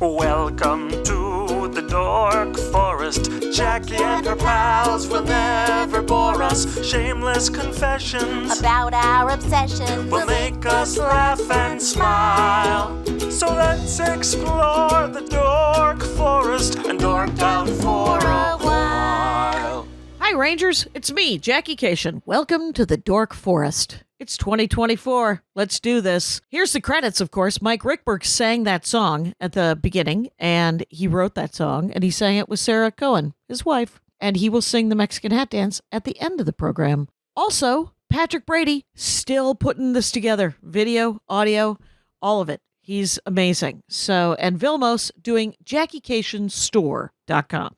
Welcome to the Dork Forest. Jackie and her pals will never bore us. Shameless confessions about our obsession will make us laugh and smile. So let's explore the Dork Forest and dork out for a while. Hi, Rangers. It's me, Jackie Kashian. Welcome to the Dork Forest. It's 2024. Let's do this. Here's the credits, of course. Mike Ruekberg sang that song at the beginning, and he wrote that song, and he sang it with Sarah Cohen, his wife, and he will sing the Mexican hat dance at the end of the program. Also, Patrick Brady, still putting this together. Video, audio, all of it. He's amazing. So, and Vilmos doing JackieKashianStore.com.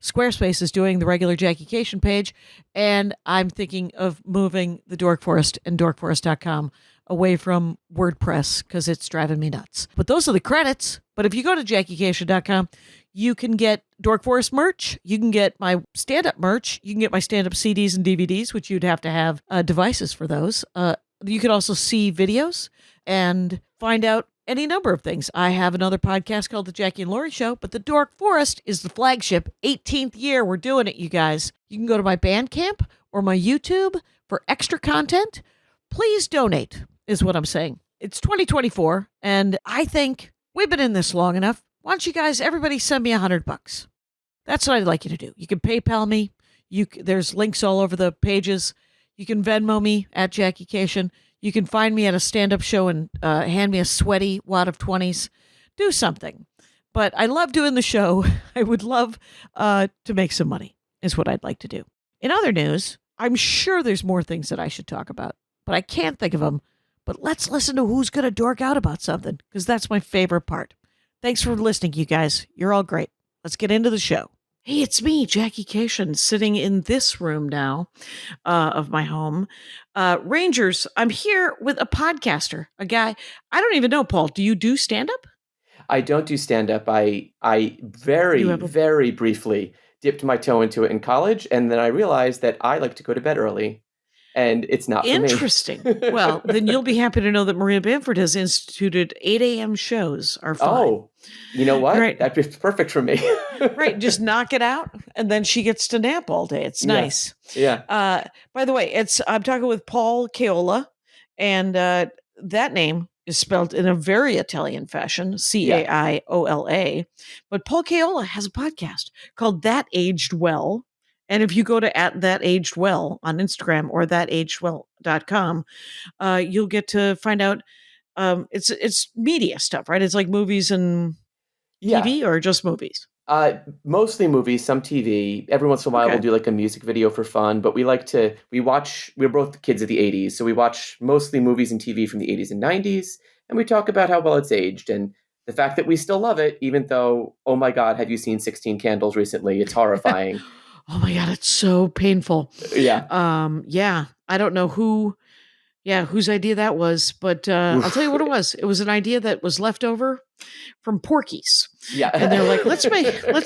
Squarespace is doing the regular Jackie Kashian page, and I'm thinking of moving the Dork Forest and dorkforest.com away from WordPress because it's driving me nuts. But those are the credits. But if you go to JackieKashian.com, you can get Dork Forest merch. You can get my stand-up merch. You can get my stand-up CDs and DVDs, which you'd have to have devices for those. You can also see videos and find out any number of things. I have another podcast called The Jackie and Laurie Show, but the Dork Forest is the flagship. 18th year. We're doing it, you guys. You can go to my Bandcamp or my YouTube for extra content. Please donate, is what I'm saying. It's 2024, and I think we've been in this long enough. Why don't you guys, everybody send me $100? That's what I'd like you to do. You can PayPal me. There's links all over the pages. You can Venmo me at Jackie Kashian. You can find me at a stand-up show and hand me a sweaty wad of 20s. Do something. But I love doing the show. I would love to make some money, is what I'd like to do. In other news, I'm sure there's more things that I should talk about, but I can't think of them. But let's listen to who's going to dork out about something, because that's my favorite part. Thanks for listening, you guys. You're all great. Let's get into the show. Hey, it's me, Jackie Kashian, sitting in this room now of my home. Rangers, I'm here with a podcaster, a guy. I don't even know, Paul. Do you do stand-up? I don't do stand-up. I very briefly dipped my toe into it in college, and then I realized that I like to go to bed early, and it's not for me. Interesting. Well, then you'll be happy to know that Maria Bamford has instituted 8 a.m. shows are fine. Oh, you know what? Right. That's perfect for me. Right. Just knock it out, and then she gets to nap all day. It's nice. Yeah. By the way, I'm talking with Paul Caiola, and that name is spelled in a very Italian fashion, Caiola. But Paul Caiola has a podcast called That Aged Well. And if you go to @thatagedwell on Instagram or thatagedwell.com, you'll get to find out it's media stuff, right? It's like movies and TV or just movies? Mostly movies, some TV. Every once in a while we'll do like a music video for fun, but we're both kids of the 80s, so we watch mostly movies and TV from the 80s and 90s, and we talk about how well it's aged and the fact that we still love it, even though, oh my God, have you seen 16 Candles recently? It's horrifying. Oh my God, it's so painful. Yeah. I don't know whose idea that was, but I'll tell you what it was. It was an idea that was left over from Porky's. Yeah. And they're like, let's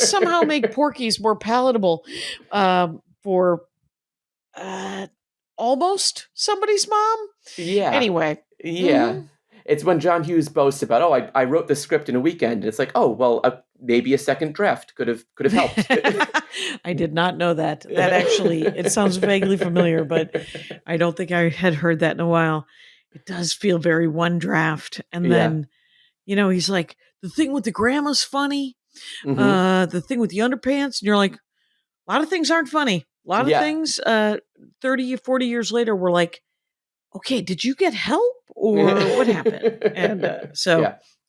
somehow make Porky's more palatable for almost somebody's mom. Yeah. Anyway. Yeah. Mm-hmm. It's when John Hughes boasts about, I wrote the script in a weekend. And it's like, maybe a second draft could have helped. I did not know that. That actually, it sounds vaguely familiar, but I don't think I had heard that in a while. It does feel very one draft. And then, he's like, the thing with the grandma's funny. Mm-hmm. The thing with the underpants. And you're like, a lot of things aren't funny. A lot of things 30 or 40 years later were like, okay, did you get help or what happened? And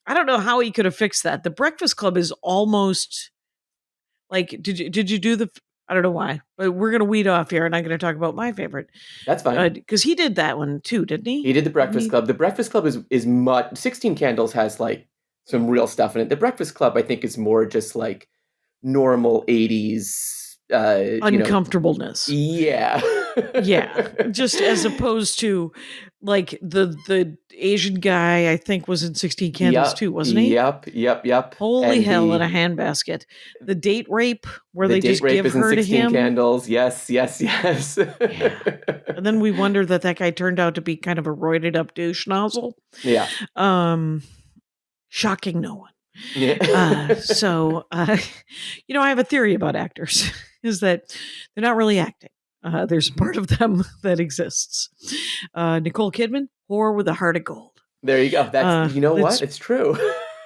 I don't know how he could have fixed that. The Breakfast Club is almost like, did you do the, I don't know why, but we're going to weed off here and I'm going to talk about my favorite. That's fine. Because he did that one too, didn't he? He did The Breakfast Club. The Breakfast Club is much, 16 Candles has like some real stuff in it. The Breakfast Club, I think, is more just like normal 80s uncomfortableness. Yeah. Yeah. Just as opposed to like the Asian guy, I think, was in 16 Candles too, wasn't he? Yep. Holy hell, in a handbasket. The date rape where they just give her to him. 16 Candles. Yes. Yeah. And then we wonder that guy turned out to be kind of a roided up douche nozzle. Yeah. Shocking no one. Yeah. I have a theory about actors is that they're not really acting. There's a part of them that exists. Nicole Kidman, whore with a heart of gold. There you go. That's you know what? It's true.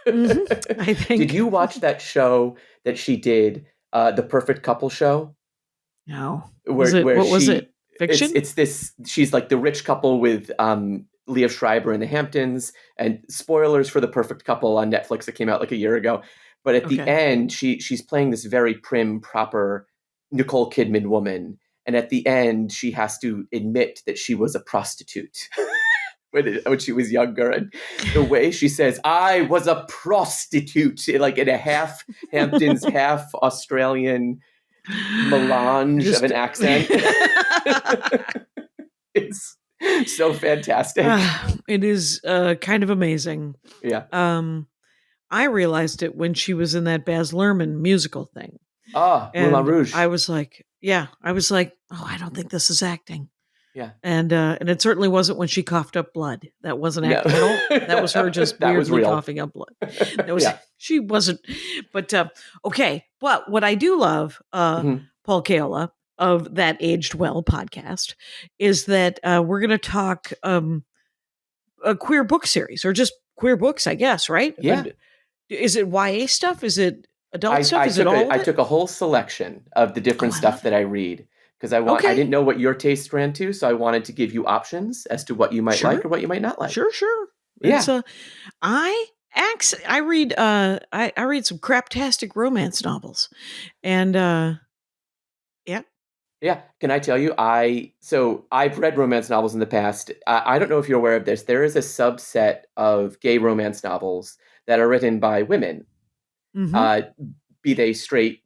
I think. Did you watch that show that she did, the Perfect Couple show? No. What was it? Fiction? It's this. She's like the rich couple with Leah Schreiber in the Hamptons, and spoilers for The Perfect Couple on Netflix. It came out like a year ago. But at the end, she's playing this very prim, proper Nicole Kidman woman, and at the end, she has to admit that she was a prostitute. When she was younger, and the way she says, "I was a prostitute," like in a half Hamptons, half Australian melange of an accent. It's so fantastic. It is kind of amazing. Yeah. I realized it when she was in that Baz Luhrmann musical thing. Moulin Rouge. I was like, oh, I don't think this is acting. Yeah. And it certainly wasn't when she coughed up blood. That wasn't acting at all. That was her just weirdly coughing up blood. That was She wasn't. But okay. But what I do love, Paul Caiola of that Aged Well podcast, is that we're going to talk a queer book series, or just queer books, I guess, right? Yeah. Is it YA stuff? Is it adult stuff? Is it all? I took a whole selection of the different stuff that I read, because I didn't know what your taste ran to, so I wanted to give you options as to what you might like or what you might not like. Sure. Yeah. It's I read I read some craptastic romance novels, and Yeah. Can I tell you? I've read romance novels in the past. I don't know if you're aware of this. There is a subset of gay romance novels that are written by women, be they straight.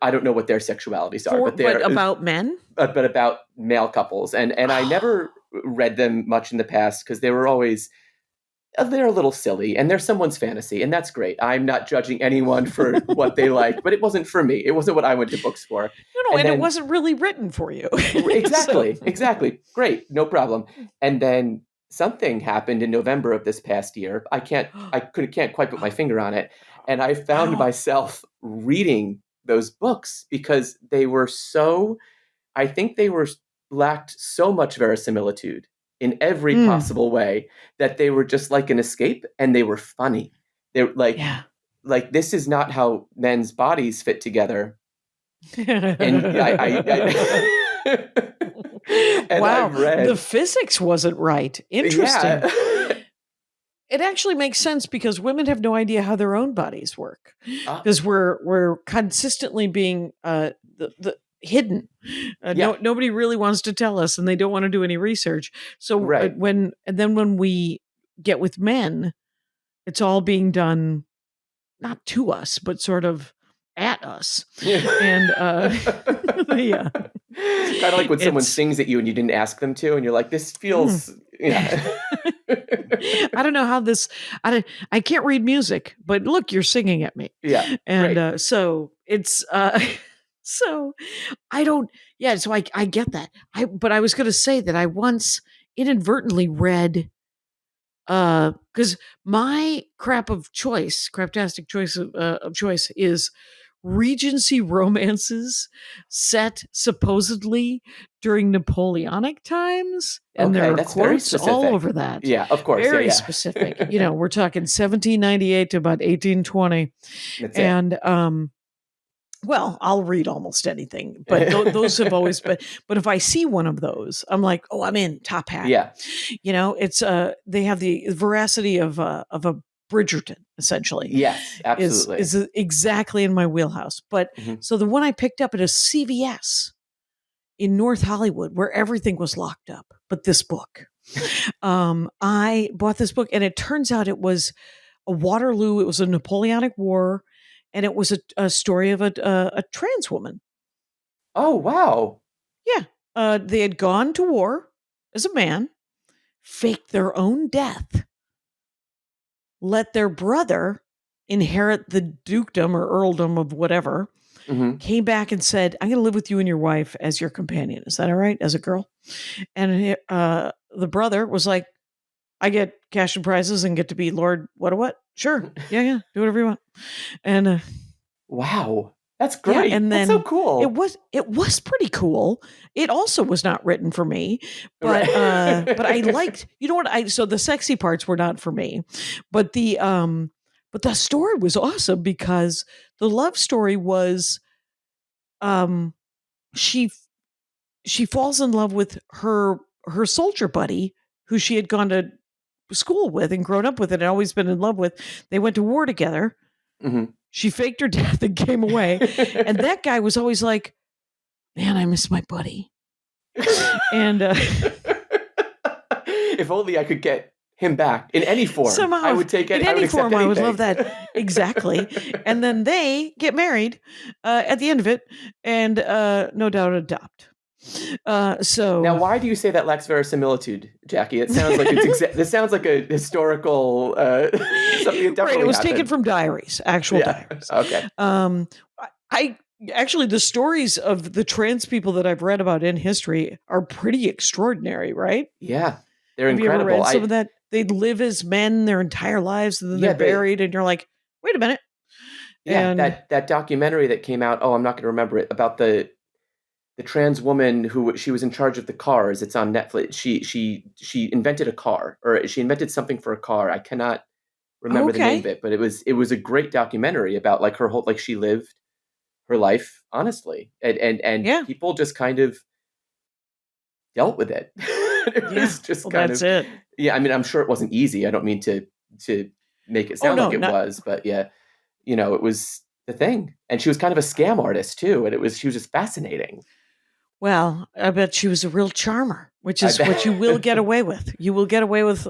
I don't know what their sexualities are, but they're about men. But about male couples, and I never read them much in the past because they were always. They're a little silly, and they're someone's fantasy, and that's great. I'm not judging anyone for what they like, but it wasn't for me. It wasn't what I went to books for. No, and it wasn't really written for you. Exactly. Great, no problem. And then something happened in November of this past year. I can't quite put my finger on it, and I found myself reading those books because they were so. I think they lacked so much verisimilitude in every possible way that they were just like an escape, and they were funny. They're like this is not how men's bodies fit together. And wow, the physics wasn't right. Interesting. Yeah. It actually makes sense because women have no idea how their own bodies work, because we're consistently being hidden. Nobody really wants to tell us, and they don't want to do any research. So when we get with men, it's all being done not to us, but sort of at us. And kind of like when someone sings at you and you didn't ask them to, and you're like, this feels I don't know how this. I can't read music, but look, you're singing at me. Yeah, and so it's. So I don't, so I get that. But I was going to say that I once inadvertently read, because my craptastic choice of choice is Regency romances set supposedly during Napoleonic times. And there are quotes all over that. Yeah, of course. Very specific. We're talking 1798 to about 1820. That's it. Well, I'll read almost anything, but those have always been. But if I see one of those, I'm like, oh, I'm in, top hat. Yeah, it's they have the veracity of a Bridgerton, essentially. Yes, absolutely, is exactly in my wheelhouse. But so the one I picked up at a CVS in North Hollywood, where everything was locked up, but this book. I bought this book, and it turns out it was a Waterloo. It was a Napoleonic War. And it was a story of a trans woman. Oh, wow. Yeah. They had gone to war as a man, faked their own death, let their brother inherit the dukedom or earldom of whatever, came back and said, I'm going to live with you and your wife as your companion. Is that all right? As a girl? And the brother was like, I get cash and prizes and get to be Lord what? Sure. Yeah. Do whatever you want. And Wow. That's yeah, great. and That's then so cool. it was pretty cool. It also was not written for me, but Right. but I liked, you know what, so the sexy parts were not for me. But the story was awesome because the love story was um she she falls in love with her soldier buddy who she had gone to school with and grown up with and always been in love with. They went to war together. Mhm. She faked her death and came away. And that guy was always like, man, I miss my buddy. And if only I could get him back in any form. somehow, I would take it. in I would any accept form, I would love anything. that. Exactly. And then they get married at the end of it and no doubt adopt. So Now, why do you say that lacks verisimilitude, Jackie? It sounds like this sounds like a historical something that definitely right, it was taken happened. from diaries, actual diaries. Okay. I actually, the stories of the trans people that I've read about in history are pretty extraordinary, right? Yeah, they're Have incredible. you ever read some of that? They live as men their entire lives, and then they're buried, and you're like, wait a minute. Yeah, And that documentary that came out. Oh, I'm not going to remember it, about the trans woman who she was in charge of the cars. It's on Netflix. She invented a car, or she invented something for a car. I cannot remember the name of it, but it was a great documentary about like her whole, like she lived her life honestly, and people just kind of dealt with it. It was just kind that's of it. Yeah, I mean, I'm sure it wasn't easy. I don't mean to make it sound like it was, but yeah, it was the thing. And she was kind of a scam artist too, and she was just fascinating. Well, I bet she was a real charmer, which is what you will get away with. You will get away with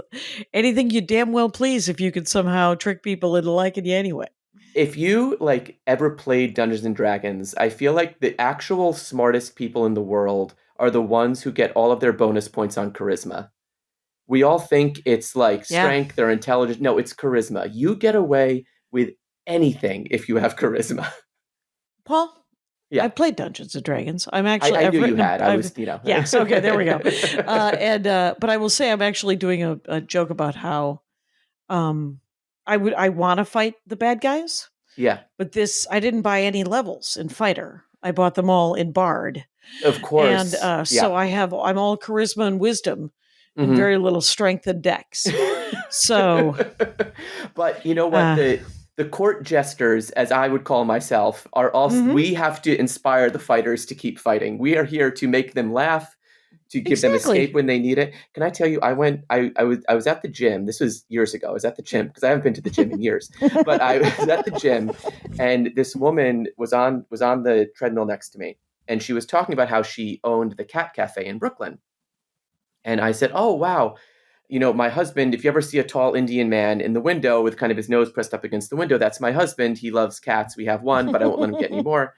anything you damn well please if you could somehow trick people into liking you anyway. If you like ever played Dungeons and Dragons, I feel like the actual smartest people in the world are the ones who get all of their bonus points on charisma. We all think it's like strength or intelligence. No, it's charisma. You get away with anything if you have charisma. Paul, yeah, I played Dungeons and Dragons. I'm actually. I knew you had. I was, Yes. Okay. There we go. But I will say I'm actually doing a joke about how, I want to fight the bad guys. Yeah. But I didn't buy any levels in Fighter. I bought them all in Bard. Of course. And so I'm all charisma and wisdom. And very little strength and dex. So, but you know what? The court jesters, as I would call myself, are also. We have to inspire the fighters to keep fighting. We are here to make them laugh, to give them escape when they need it. Can I tell you? I was at the gym. This was years ago. I was at the gym because I haven't been to the gym in years. But I was at the gym, and this woman was on the treadmill next to me, and she was talking about how she owned the Cat Cafe in Brooklyn. And I said, oh, wow. My husband, if you ever see a tall Indian man in the window with kind of his nose pressed up against the window, that's my husband. He loves cats. We have one, but I won't let him get any more.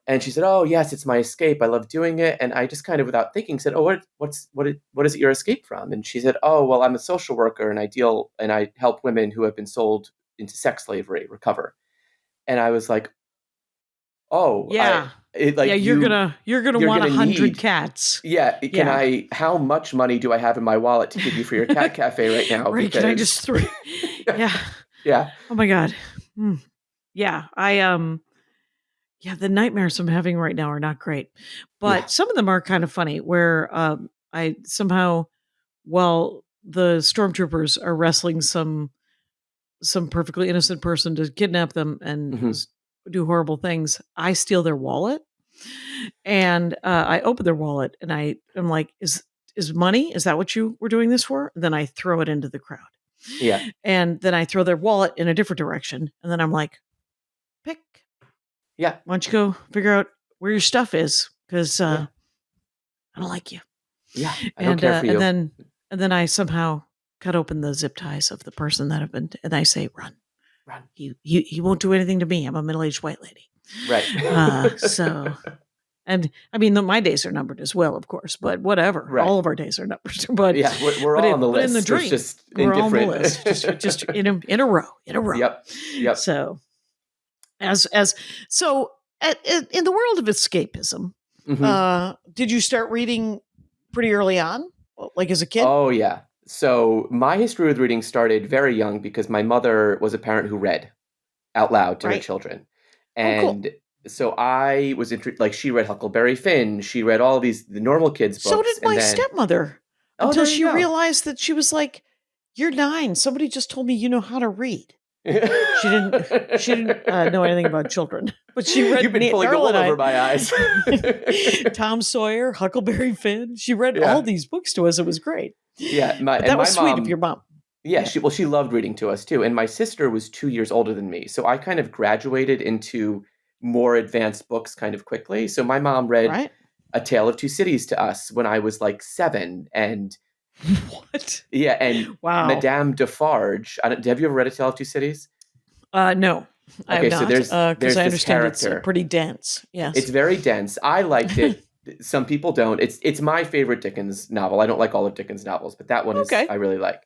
And she said, oh, yes, it's my escape. I love doing it. And I just kind of, without thinking, said, oh, what is it your escape from? And she said, oh, well, I'm a social worker and I help women who have been sold into sex slavery recover. And I was like, oh, yeah. You're gonna want 100 cats. Yeah. How much money do I have in my wallet to give you for your cat cafe right now? Right. Can I just throw? Yeah. Yeah. Oh my God. Yeah. The nightmares I'm having right now are not great, but some of them are kind of funny where, I somehow, while the stormtroopers are wrestling some perfectly innocent person to kidnap them and do horrible things, I steal their wallet. And I open their wallet and I'm like, is money? Is that what you were doing this for? And then I throw it into the crowd. Yeah. And then I throw their wallet in a different direction. And then I'm like, pick. Yeah. Why don't you go figure out where your stuff is? Because I don't like you. Yeah. I don't care for you. And then I somehow cut open the zip ties of the person that have been, and I say, run. He won't do anything to me. I'm a middle-aged white lady. Right. So, and I mean, my days are numbered as well, of course, but whatever. Right. All of our days are numbered. But yeah, we're all on the list. In the dream, we're all on the list, just in a row. Yep. So, in the world of escapism, did you start reading pretty early on, like as a kid? Oh yeah. So my history with reading started very young because my mother was a parent who read out loud to her Right. children. Oh, cool. And so I was like she read Huckleberry Finn, she read all the normal kids So books, did and my then stepmother oh, until there you she go. realized that she was like, "You're 9. Somebody just told me you know how to read." She didn't know anything about children, but she read You've been pulling the Darla wool and over my eyes. I, Tom Sawyer, Huckleberry Finn. She read all Yeah. these books to us. It was great. Yeah, But that was sweet of your mom. Yeah, Yeah. she loved reading to us too. And my sister was 2 years older than me. So I kind of graduated into more advanced books kind of quickly. So my mom read Right? A Tale of Two Cities to us when I was like 7. And What? yeah, and Wow. Madame Defarge. Have you ever read A Tale of Two Cities? No, I have Okay, so not. there's Because I this understand it's character. pretty dense. Yes. It's very dense. I liked it. Some people don't. It's my favorite Dickens novel. I don't like all of Dickens novels, but that one is Okay. I really like.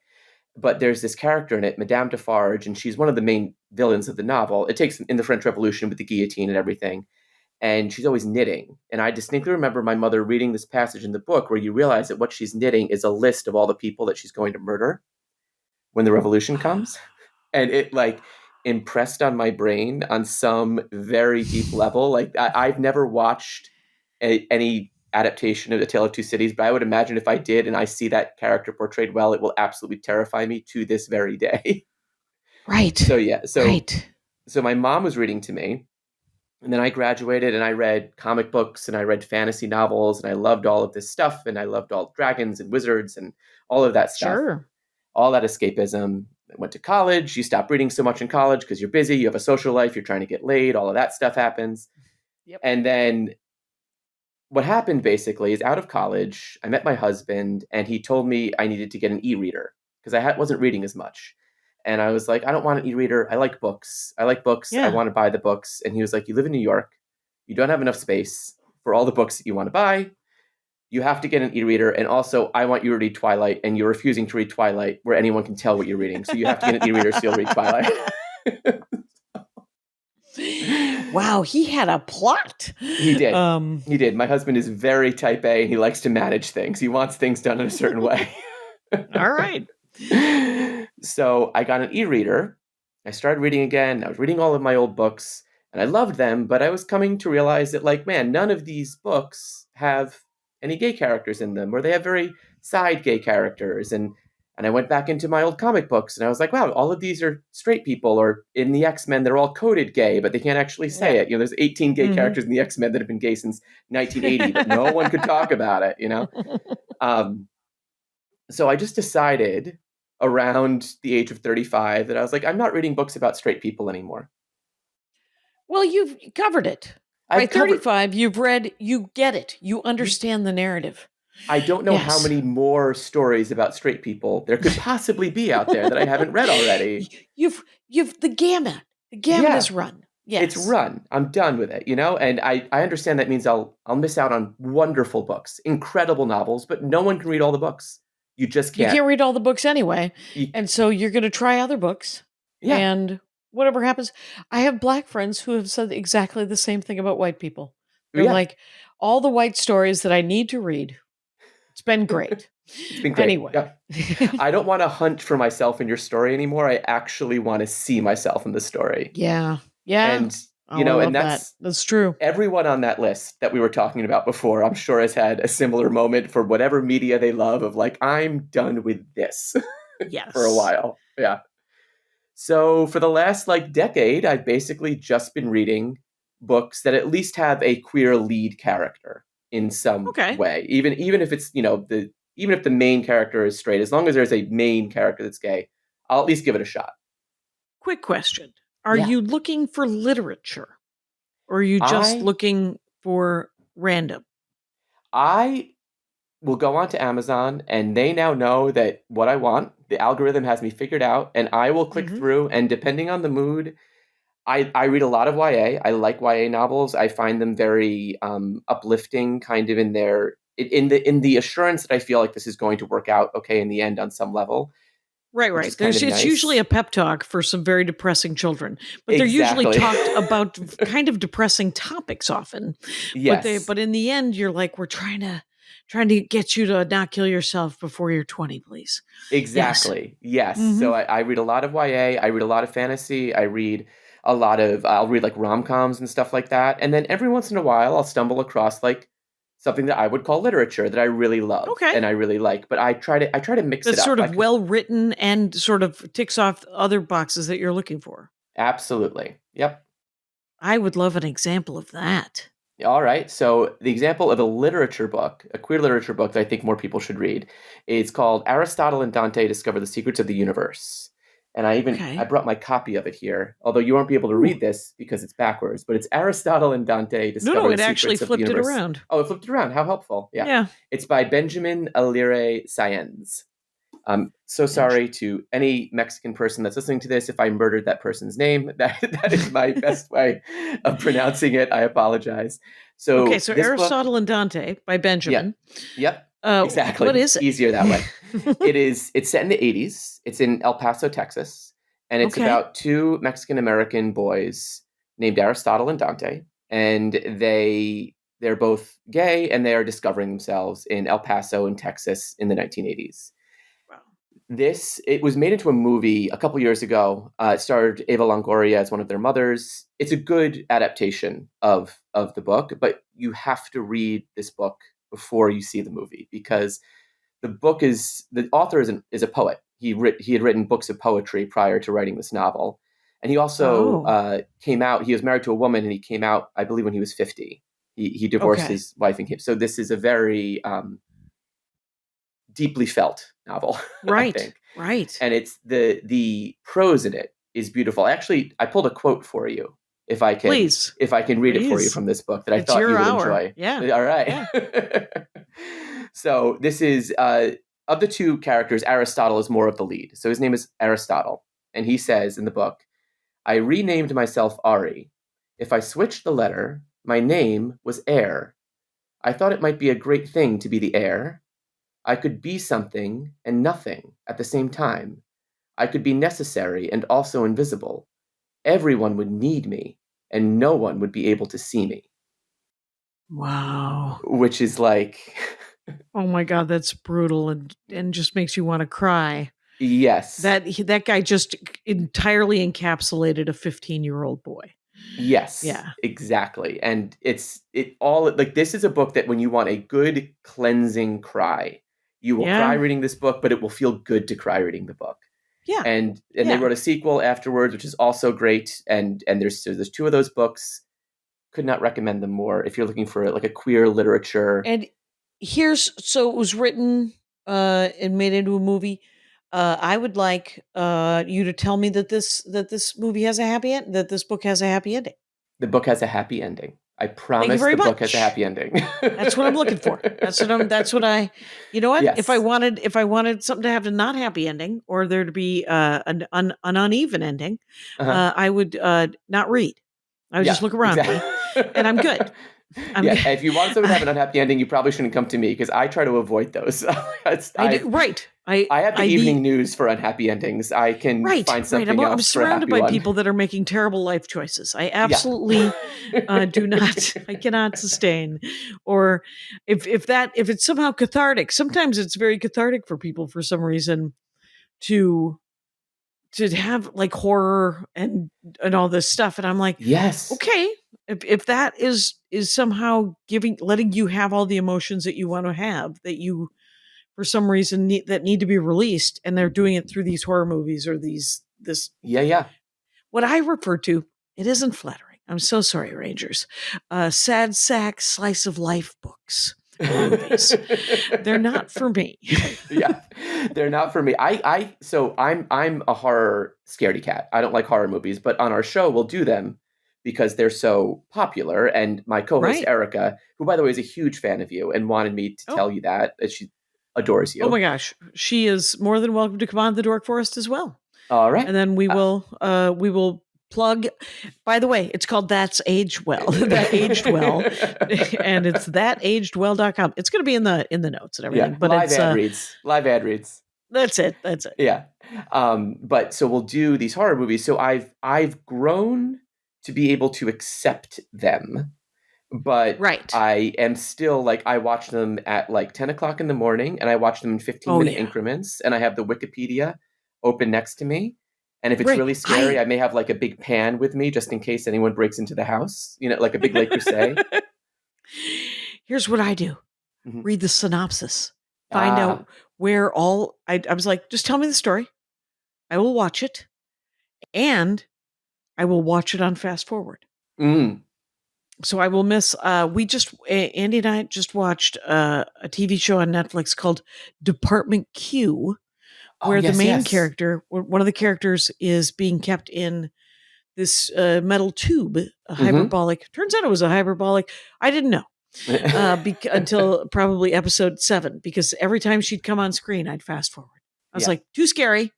But there's this character in it, Madame Defarge, and she's one of the main villains of the novel. It takes in the French Revolution with the guillotine and everything. And she's always knitting. And I distinctly remember my mother reading this passage in the book where you realize that what she's knitting is a list of all the people that she's going to murder when the revolution comes. And it like impressed on my brain on some very deep level. Like I've never watched any adaptation of A Tale of Two Cities, but I would imagine if I did and I see that character portrayed well, it will absolutely terrify me to this very day. Right. So yeah, Right. so my mom was reading to me, and then I graduated and I read comic books and I read fantasy novels and I loved all of this stuff and I loved all dragons and wizards and all of that stuff. Sure. All that escapism. I went to college. You stop reading so much in college because you're busy. You have a social life. You're trying to get laid. All of that stuff happens. Yep. And then what happened basically is out of college, I met my husband and he told me I needed to get an e-reader because I wasn't reading as much. And I was like, I don't want an e-reader. I like books. Yeah. I want to buy the books. And he was like, you live in New York. You don't have enough space for all the books that you want to buy. You have to get an e-reader. And also, I want you to read Twilight. And you're refusing to read Twilight where anyone can tell what you're reading. So you have to get an e-reader so you'll read Twilight. Wow, he had a plot. He did. He did. My husband is very type A and he likes to manage things. He wants things done in a certain way. All right. So I got an e-reader. I started reading again. I was reading all of my old books and I loved them, but I was coming to realize that, like, man, none of these books have any gay characters in them, or they have very side gay characters. And I went back into my old comic books and I was like, wow, all of these are straight people, or in the X-Men, they're all coded gay, but they can't actually say it. You know, there's 18 gay characters in the X-Men that have been gay since 1980, but no one could talk about it, you know? So I just decided around the age of 35 that I was like, I'm not reading books about straight people anymore. Well, you've covered it. By 35, you've read, you get it. You understand the narrative. I don't know how many more stories about straight people there could possibly be out there that I haven't read already. You've the gamut. The gamut is run. Yes. It's run. I'm done with it, you know? And I understand that means I'll miss out on wonderful books, incredible novels, but no one can read all the books. You just can't. You can't read all the books anyway. And so you're going to try other books. Yeah. And whatever happens. I have black friends who have said exactly the same thing about white people. They're like, all the white stories that I need to read. It's been great. It's been great. Anyway. Yeah. I don't want to hunt for myself in your story anymore. I actually want to see myself in the story. Yeah. Yeah. And, you know, and that's true. Everyone on that list that we were talking about before, I'm sure has had a similar moment for whatever media they love of like, I'm done with this. Yes. For a while. Yeah. So for the last like decade, I've basically just been reading books that at least have a queer lead character in some way. Even if it's, you know, even if the main character is straight, as long as there's a main character that's gay, I'll at least give it a shot. Quick question. Are you looking for literature? Or are you just looking for random? I will go on to Amazon and they now know that what I want, the algorithm has me figured out, and I will click through, and depending on the mood, I read a lot of YA. I like YA novels. I find them very uplifting, kind of in the assurance that I feel like this is going to work out okay in the end on some level. Right. It's usually a pep talk for some very depressing children, but they're usually talked about kind of depressing topics often. Yes. But in the end, you're like, we're trying to trying to get you to not kill yourself before you're 20, please. Exactly. Yes. Mhm. So I read a lot of YA. I read a lot of fantasy. I'll read like rom-coms and stuff like that. And then every once in a while, I'll stumble across like something that I would call literature that I really love Okay. and I really like. But I try to mix it That's up. sort of well written and sort of ticks off other boxes that you're looking for. Absolutely. Yep. I would love an example of that. All right. So the example of a literature book, a queer literature book that I think more people should read, is called Aristotle and Dante Discover the Secrets of the Universe. And I brought my copy of it here, although you won't be able to read this because it's backwards, but it's Aristotle and Dante Discover the it actually Secrets of the flipped it Universe. around. Oh, it flipped it around. How helpful. Yeah. Yeah. It's by Benjamin Alire Sáenz. I'm so sorry to any Mexican person that's listening to this if I murdered that person's name. That is my best way of pronouncing it. I apologize. So this Aristotle and Dante by Benjamin. Yep. Exactly. What is it? Easier that way. It's set in the 80s. It's in El Paso, Texas. And it's about two Mexican American boys named Aristotle and Dante. And they're both gay and they are discovering themselves in El Paso in Texas in the 1980s. It was made into a movie a couple years ago. It starred Eva Longoria as one of their mothers. It's a good adaptation of the book, but you have to read this book before you see the movie because the author is a poet. He had written books of poetry prior to writing this novel, and he also came out. He was married to a woman, and he came out, I believe, when he was 50. He divorced his wife and came. So this is a very deeply felt novel, right? I think. Right. And it's the prose in it is beautiful. Actually, I pulled a quote for you, if I can read it for you from this book that I thought you would enjoy. Yeah. All right. Yeah. So this is of the two characters, Aristotle is more of the lead. So his name is Aristotle, and he says in the book, "I renamed myself Ari. If I switched the letter, my name was Air. I thought it might be a great thing to be the heir. I could be something and nothing at the same time. I could be necessary and also invisible. Everyone would need me, and no one would be able to see me." Wow. Which is like... oh my God, that's brutal and just makes you want to cry. Yes. That guy just entirely encapsulated a 15-year-old boy. Yes. Yeah. Exactly. And this is a book that when you want a good cleansing cry, you will cry reading this book, but it will feel good to cry reading the book. Yeah. And they wrote a sequel afterwards, which is also great. And there's two of those books. Could not recommend them more if you're looking for like a queer literature. And so it was written and made into a movie. I would like you to tell me that this movie has a happy end, that this book has a happy ending. The book has a happy ending. I promise the book has a happy ending. That's what I'm looking for. You know what? Yes. If I wanted something to have a not happy ending or there to be an uneven ending, I would not read. I would just look around me and I'm good. If you want something to have an unhappy ending, you probably shouldn't come to me because I try to avoid those. Right. I have the evening news for unhappy endings. I can find something else. I'm surrounded by people that are making terrible life choices. I absolutely do not. I cannot sustain. Or if it's somehow cathartic. Sometimes it's very cathartic for people for some reason to have like horror and all this stuff, and I'm like, yes, okay. If that is somehow letting you have all the emotions that you want to have, that you for some reason need to be released, and they're doing it through these horror movies or what I refer to, it isn't flattering. I'm so sorry, Rangers. Sad sack slice of life books. Movies. They're not for me. Yeah, they're not for me. I'm a horror scaredy cat. I don't like horror movies, but on our show we'll do them because they're so popular. And my co-host Erica, who by the way is a huge fan of you and wanted me to tell you that she adores you. Oh my gosh, she is more than welcome to come on the Dork Forest as well. All right, and then we will plug. By the way, it's called That's Aged Well. That Aged Well, and it's thatagedwell.com. It's going to be in the notes and everything. Yeah, but live ad reads. That's it. Yeah. But so we'll do these horror movies. So I've grown to be able to accept them but Right. I am still like, I watch them at like 10 o'clock in the morning, and I watch them in 15-minute increments, and I have the Wikipedia open next to me. And if it's really scary, I may have like a big pan with me just in case anyone breaks into the house, like a big Le Creuset. Here's what I do. Mhm. Read the synopsis. Find out where I was like, just tell me the story. I will watch it. And I will watch it on fast forward. Mm. So I will miss, Andy and I just watched a TV show on Netflix called Department Q, where the main character, one of the characters, is being kept in this metal tube, a hyperbolic. Turns out it was a hyperbolic. I didn't know until probably episode 7, because every time she'd come on screen, I'd fast forward. I was like, too scary.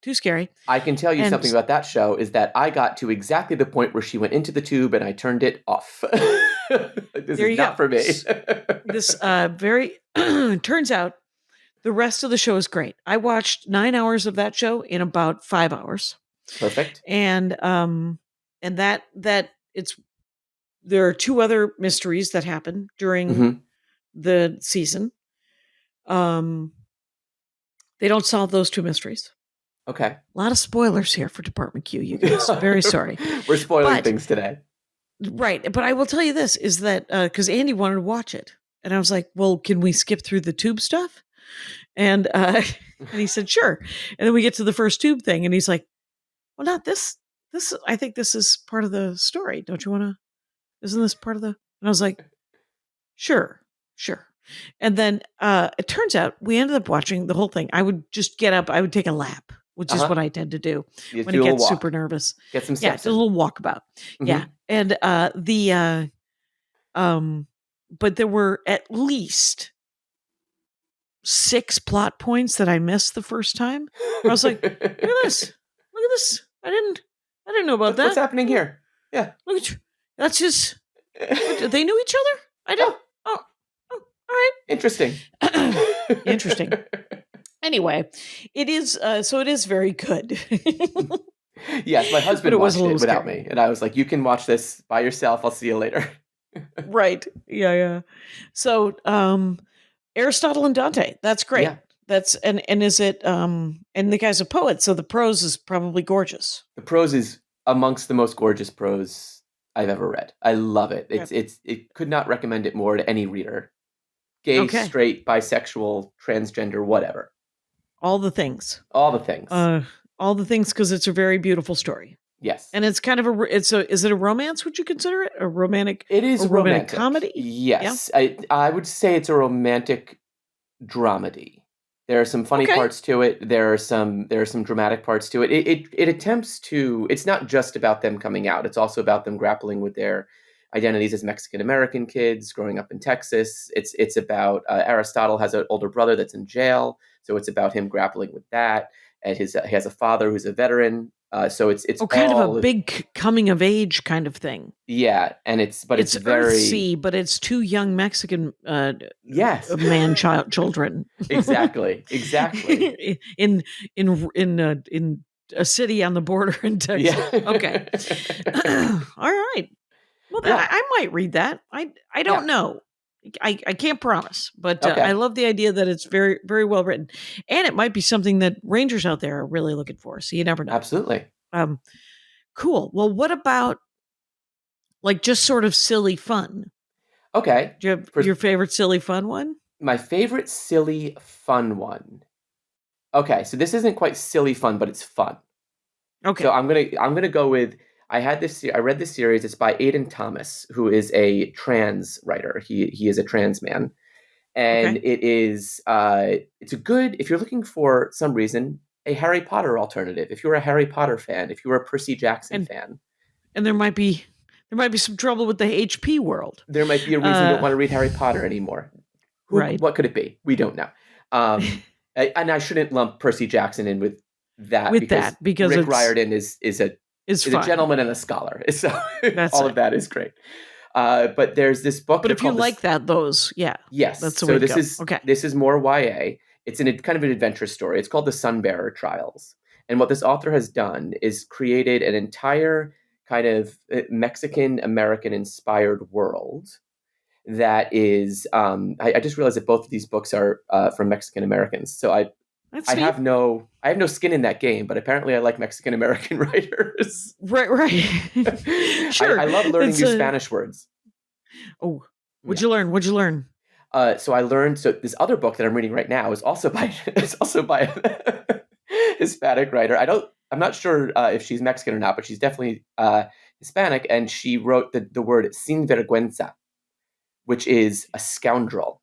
Too scary. I can tell you something about that show is that I got to exactly the point where she went into the tube and I turned it off. This is not for me. This turns out the rest of the show is great. I watched 9 hours of that show in about 5 hours. Perfect. And that there are 2 other mysteries that happen during the season. They don't solve those 2 mysteries. Okay. A lot of spoilers here for Department Q, you guys. Very sorry. We're spoiling things today. Right. But I will tell you this, is that because Andy wanted to watch it. And I was like, well, can we skip through the tube stuff? And he said, sure. And then we get to the first tube thing. And he's like, well, not this. I think this is part of the story. Don't you want to? Isn't this part of the? And I was like, sure. And then it turns out we ended up watching the whole thing. I would just get up. I would take a lap, which is what I tend to do when I get super nervous. Get some steps. Yeah, a little walkabout. Yeah. And but there were at least 6 plot points that I missed the first time. I was like, look at this. I didn't know about that. What's happening here? Yeah. Look at you. That's just, they knew each other? I don't. Oh, all right. Interesting. Interesting. Anyway, it is very good. Yes, my husband watched it without me, and I was like, "You can watch this by yourself. I'll see you later." Right? Yeah. So, Aristotle and Dante. That's great. Yeah. That's and is it and the guy's a poet, so the prose is probably gorgeous. The prose is amongst the most gorgeous prose I've ever read. I love it. It could not recommend it more to any reader. Gay, straight, bisexual, transgender, whatever. All the things. All the things. All the things, because it's a very beautiful story. Yes. And it's kind of is it a romance, would you consider it? A romantic? It is a romantic comedy? Yes. Yeah? I would say it's a romantic dramedy. There are some funny parts to it. There are some dramatic parts to it. It attempts to, it's not just about them coming out. It's also about them grappling with their identities as Mexican American kids growing up in Texas. It's about Aristotle has an older brother that's in jail, so it's about him grappling with that. And he has a father who's a veteran. So it's kind of a big coming of age kind of thing. Yeah, and it's very Earthsea, but it's 2 young Mexican children. Exactly. in a city on the border in Texas. Yeah. Okay. All right. Well, I might read that. I don't know. I can't promise, but I love the idea that it's very, very well written, and it might be something that Rangers out there are really looking for. So you never know. Absolutely. Cool. Well, what about like just sort of silly fun? Okay. Do you have your favorite silly fun one? My favorite silly fun one. Okay, so this isn't quite silly fun, but it's fun. Okay. So I'm gonna go with. I read this series. It's by Aidan Thomas, who is a trans writer. He is a trans man, and it is it's a good, if you're looking for some reason, a Harry Potter alternative. If you're a Harry Potter fan, if you're a Percy Jackson fan, and there might be some trouble with the HP world. There might be a reason you don't want to read Harry Potter anymore. Right? What could it be? We don't know. And I shouldn't lump Percy Jackson in with that because Rick Riordan is a gentleman and a scholar. So all of that is great. But there's this book. But if you like those, yes. That's the way to go. This is more YA. It's kind of an adventure story. It's called The Sunbearer Trials. And what this author has done is created an entire kind of Mexican American inspired world that is. I just realized that both of these books are from Mexican Americans. So That's I neat. have no skin in that game, but apparently I like Mexican American writers. Right. Sure. I love learning It's new Spanish words. Oh, what'd you learn? What'd you learn? So I learned. So this other book that I'm reading right now is also by a Hispanic writer. I'm not sure if she's Mexican or not, but she's definitely Hispanic, and she wrote the word sin vergüenza, which is a scoundrel.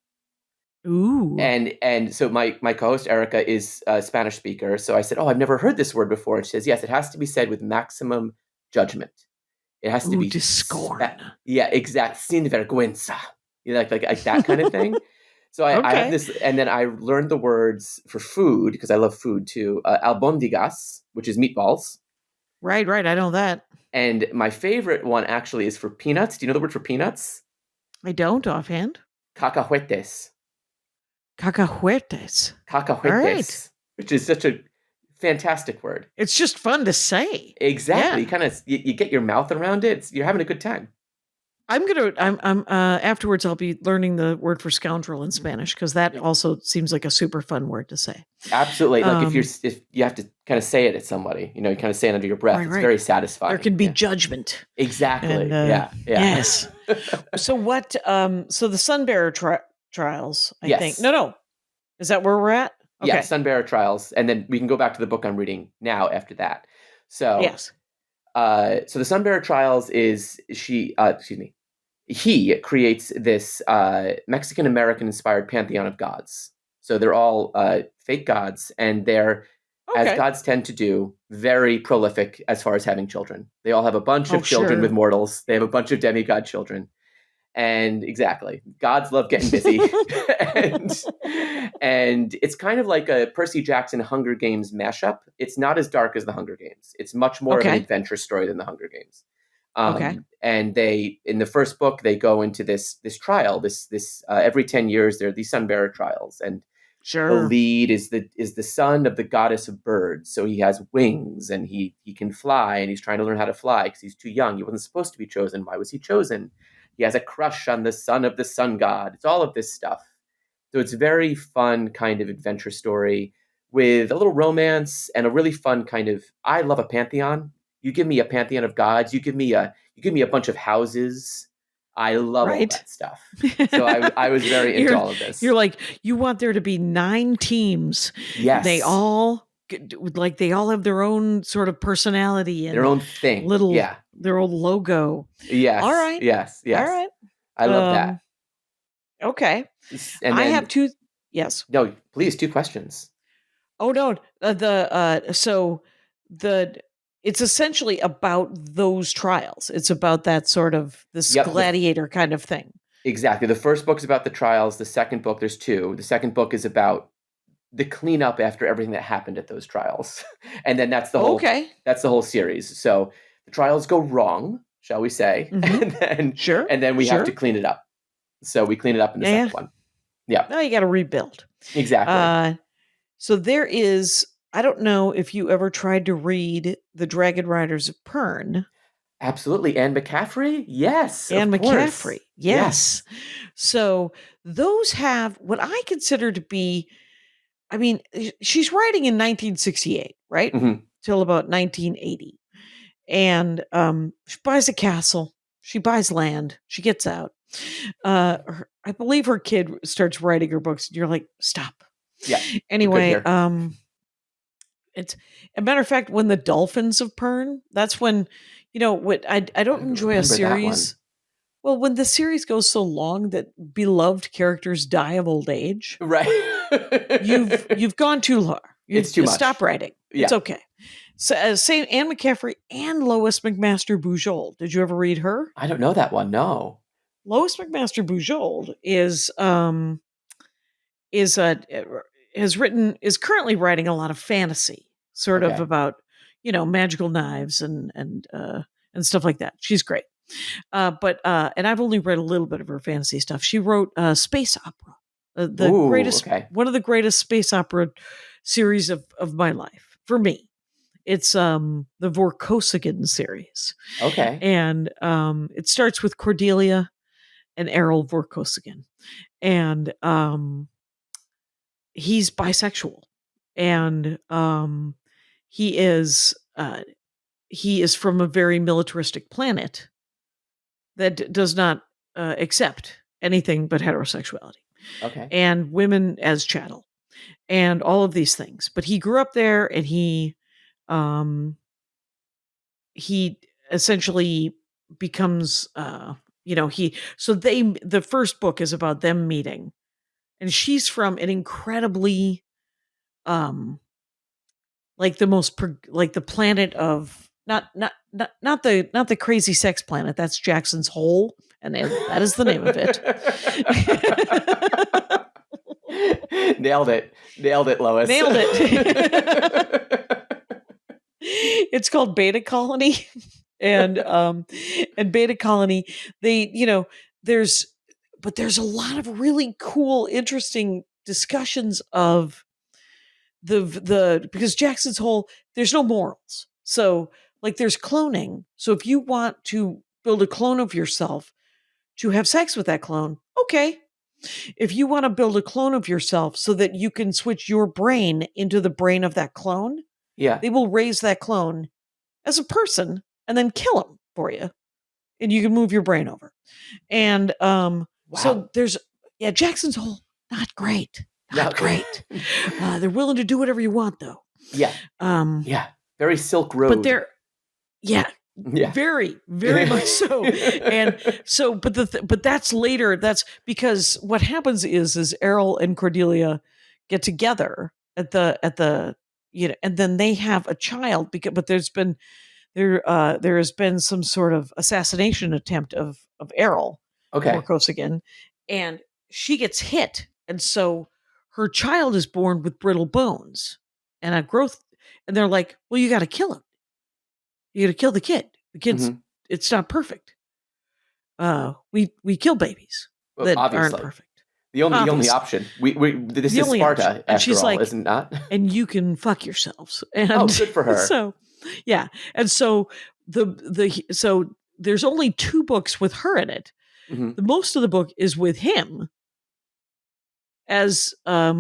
Ooh. And so my co-host Erica is a Spanish speaker, so I said, "Oh, I've never heard this word before." And she says, "Yes, it has to be said with maximum judgment. It has to be to scorn." Yeah, exact. Sin vergüenza. You know, like that kind of thing. So I have this, and then I learned the words for food because I love food too. Albondigas, which is meatballs. Right. I know that. And my favorite one actually is for peanuts. Do you know the word for peanuts? I don't offhand. Cacahuetes. Cacahuetes. Cacahuetes. All right. Which is such a fantastic word. It's just fun to say. Exactly. Yeah. You get your mouth around it. You're having a good time. I'm afterwards I'll be learning the word for scoundrel in Spanish because that also seems like a super fun word to say. Absolutely. Like if you have to kind of say it at somebody, you kind of say it under your breath. Right, it's very satisfying. There can be judgment. Exactly. And, yeah. Yes. So what? So the Sunbearer trials. I think. No. Is that where we're at? Okay. Yeah, Sunbearer trials, and then we can go back to the book I'm reading now after that. So yes. So the Sunbearer trials is he creates this Mexican American inspired pantheon of gods. So they're all fake gods, and they're, as gods tend to do, very prolific as far as having children. They all have a bunch of children with mortals. They have a bunch of demigod children. And exactly, gods love getting busy. and it's kind of like a Percy Jackson Hunger Games mashup. It's not as dark as the Hunger Games. It's much more of an adventure story than the Hunger Games. And they, in the first book, they go into this trial. This every 10 years there are these Sunbearer trials, and the lead is the son of the goddess of birds. So he has wings and he can fly, and he's trying to learn how to fly because he's too young. He wasn't supposed to be chosen. Why was he chosen? He has a crush on the son of the sun god. It's all of this stuff. So it's a very fun kind of adventure story with a little romance and a really fun kind of. I love a pantheon. You give me a pantheon of gods. You give me a bunch of houses. I love all that stuff. So I was very into all of this. You're like, you want there to be 9 teams. Yes. They all have their own sort of personality and their own thing. Their own logo. Yes. All right. Yes. All right. I love that. Okay. And I have 2. Yes. No, please, 2 questions. Oh no. It's essentially about those trials. It's about that sort of this gladiator kind of thing. Exactly. The first book is about the trials. The second book, there's 2. The second book is about the cleanup after everything that happened at those trials. And then that's the whole that's the whole series. So the trials go wrong, shall we say. Mm-hmm. And then we have to clean it up. So we clean it up in the second one. Yeah. Now you got to rebuild. Exactly. So there is, I don't know if you ever tried to read The Dragon Riders of Pern. Absolutely. Anne McCaffrey? Yes. Anne McCaffrey. Yes. So those have what I consider to be, I mean, she's writing in 1968, right? Mm-hmm. Till about 1980. And she buys a castle. She buys land. She gets out. I believe her kid starts writing her books. And you're like, stop. Yeah. Anyway, it's a matter of fact, when the Dolphins of Pern, that's when, what I don't enjoy a series. Well, when the series goes so long that beloved characters die of old age, right? you've gone too far. It's too much. Stop writing. Yeah. It's okay. So, say Anne McCaffrey and Lois McMaster Bujold. Did you ever read her? I don't know that one. No. Lois McMaster Bujold is currently writing a lot of fantasy, sort of about magical knives and stuff like that. She's great. But I've only read a little bit of her fantasy stuff. She wrote space opera, one of the greatest space opera series of my life for me. the Vorkosigan series. Okay. And it starts with Cordelia and Errol Vorkosigan. And he's bisexual. And he is from a very militaristic planet that does not accept anything but heterosexuality. Okay. And women as chattel and all of these things. But he grew up there, and he essentially becomes the first book is about them meeting, and she's from an incredibly like the planet of not the crazy sex planet. That's Jackson's Hole, and that is the name of it. Nailed it, Lois. Nailed it. It's called Beta Colony. And Beta Colony, there's a lot of really cool, interesting discussions of because Jackson's Hole, there's no morals. So like there's cloning. So if you want to build a clone of yourself to have sex with that clone, okay. If you want to build a clone of yourself so that you can switch your brain into the brain of that clone, they will raise that clone as a person and then kill him for you. And you can move your brain over. And so there's, Jackson's Hole, not great. Not great. They're willing to do whatever you want, though. Yeah. Very Silk Road. But they're, very, very much so. And so, but that's later. That's because what happens is Errol and Cordelia get together at the and then they have a child but there has been some sort of assassination attempt of Errol Vorkosigan, and she gets hit, and so her child is born with brittle bones and a growth, and they're like, well, you got to kill him. You got to kill the kid. The kid's it's not perfect. We kill babies that aren't perfect. The only option. This is Sparta, after all, like, isn't it? And you can fuck yourselves. And good for her. So, yeah, and so so there's only 2 books with her in it. Mm-hmm. The most of the book is with him as a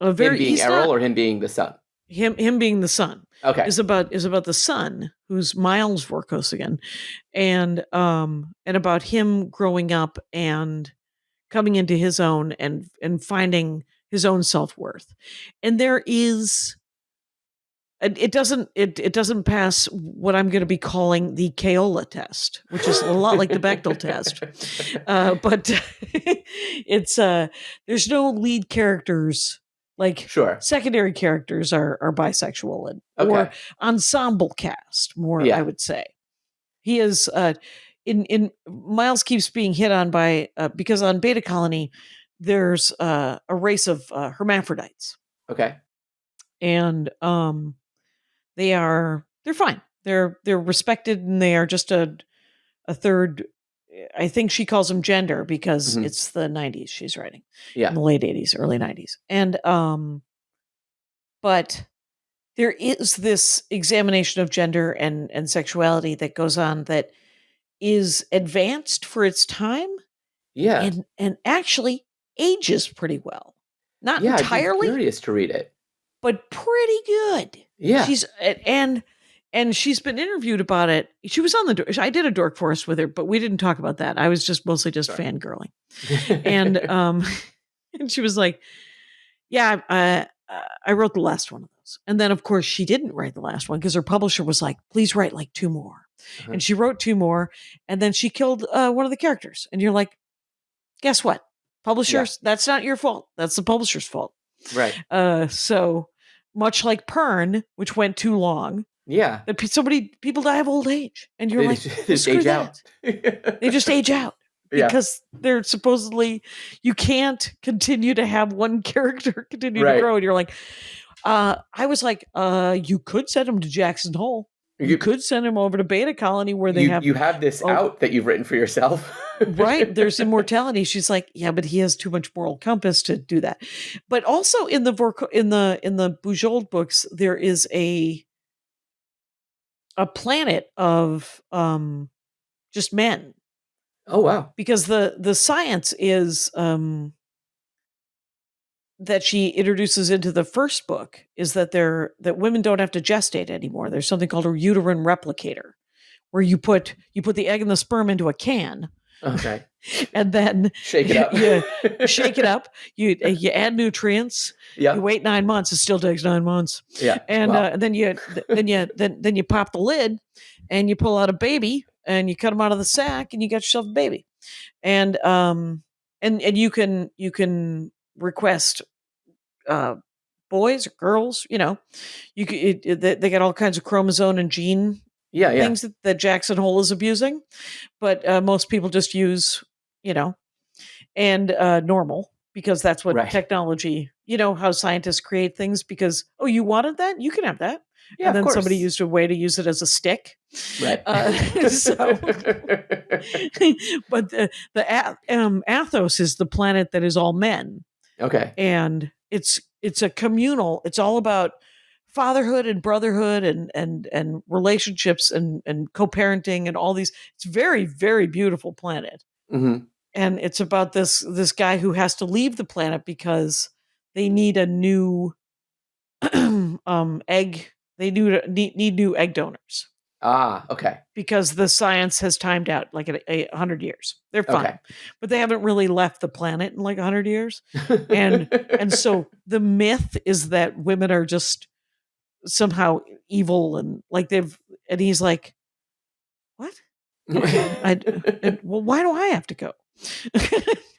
very him being Errol or him being the son. Him being the son. Okay, is about the son who's Miles Vorkosigan, and about him growing up and coming into his own and finding his own self-worth. And there is, it doesn't pass what I'm going to be calling the Caiola test, which is a lot like the Bechdel test. But it's, there's no lead characters, like secondary characters are bisexual or ensemble cast more, I would say. He is, in Miles keeps being hit on by because on Beta Colony there's a race of hermaphrodites. Okay. And they're fine. They're respected, and they are just a third. I think she calls them gender because it's the 90s she's writing. Yeah. In the late 80s, early 90s. And but there is this examination of gender and sexuality that goes on that is advanced for its time. Yeah. And actually ages pretty well. Not entirely. I'm curious to read it. But pretty good. Yeah. And she's been interviewed about it. She was on I did a Dork Forest with her, but we didn't talk about that. I was just mostly fangirling. And and she was like, yeah, I wrote the last one of those. And then of course she didn't write the last one because her publisher was like, please write like 2 more. Uh-huh. And she wrote 2 more, and then she killed one of the characters. And you're like, guess what? Publishers, that's not your fault. That's the publisher's fault. Right. So much like Pern, which went too long. Yeah. That people die of old age. And you're they just age out. They just age out. Because they're supposedly, you can't continue to have one character continue to grow. And you're like, I was like, you could send him to Jackson's Hole. You could send him over to Beta Colony where they you have this out that you've written for yourself. Right. There's immortality. She's like, yeah, but he has too much moral compass to do that. But also in the Bujold books, there is a a planet of just men. Oh wow. Because the science is that she introduces into the first book is that women don't have to gestate anymore. There's something called a uterine replicator, where you put the egg and the sperm into a can. Okay. And then Shake it up. You shake it up. You add nutrients. Yeah. You wait 9 months. It still takes 9 months. Yeah. And Wow. then you pop the lid, and you pull out a baby, and you cut them out of the sack, and you got yourself a baby. And you can request boys or girls. You know, they got all kinds of chromosome and gene things that Jackson Hole is abusing, but most people just use, and normal, because that's what technology, how scientists create things, because, oh, you wanted that? You can have that. Yeah, and then of course. somebody used a way to use it as a stick. Right. But the Athos is the planet that is all men. Okay. And it's a communal, it's all about fatherhood and brotherhood and relationships and co-parenting and all these. It's very, very beautiful planet. Mm-hmm. And it's about this guy who has to leave the planet because they need a new egg. They need new egg donors. Ah, okay. Because the science has timed out like 100 years. They're fine. Okay. But they haven't really left the planet in like 100 years. And so the myth is that women are just somehow evil, and like and he's like, what? Okay, well, why do I have to go?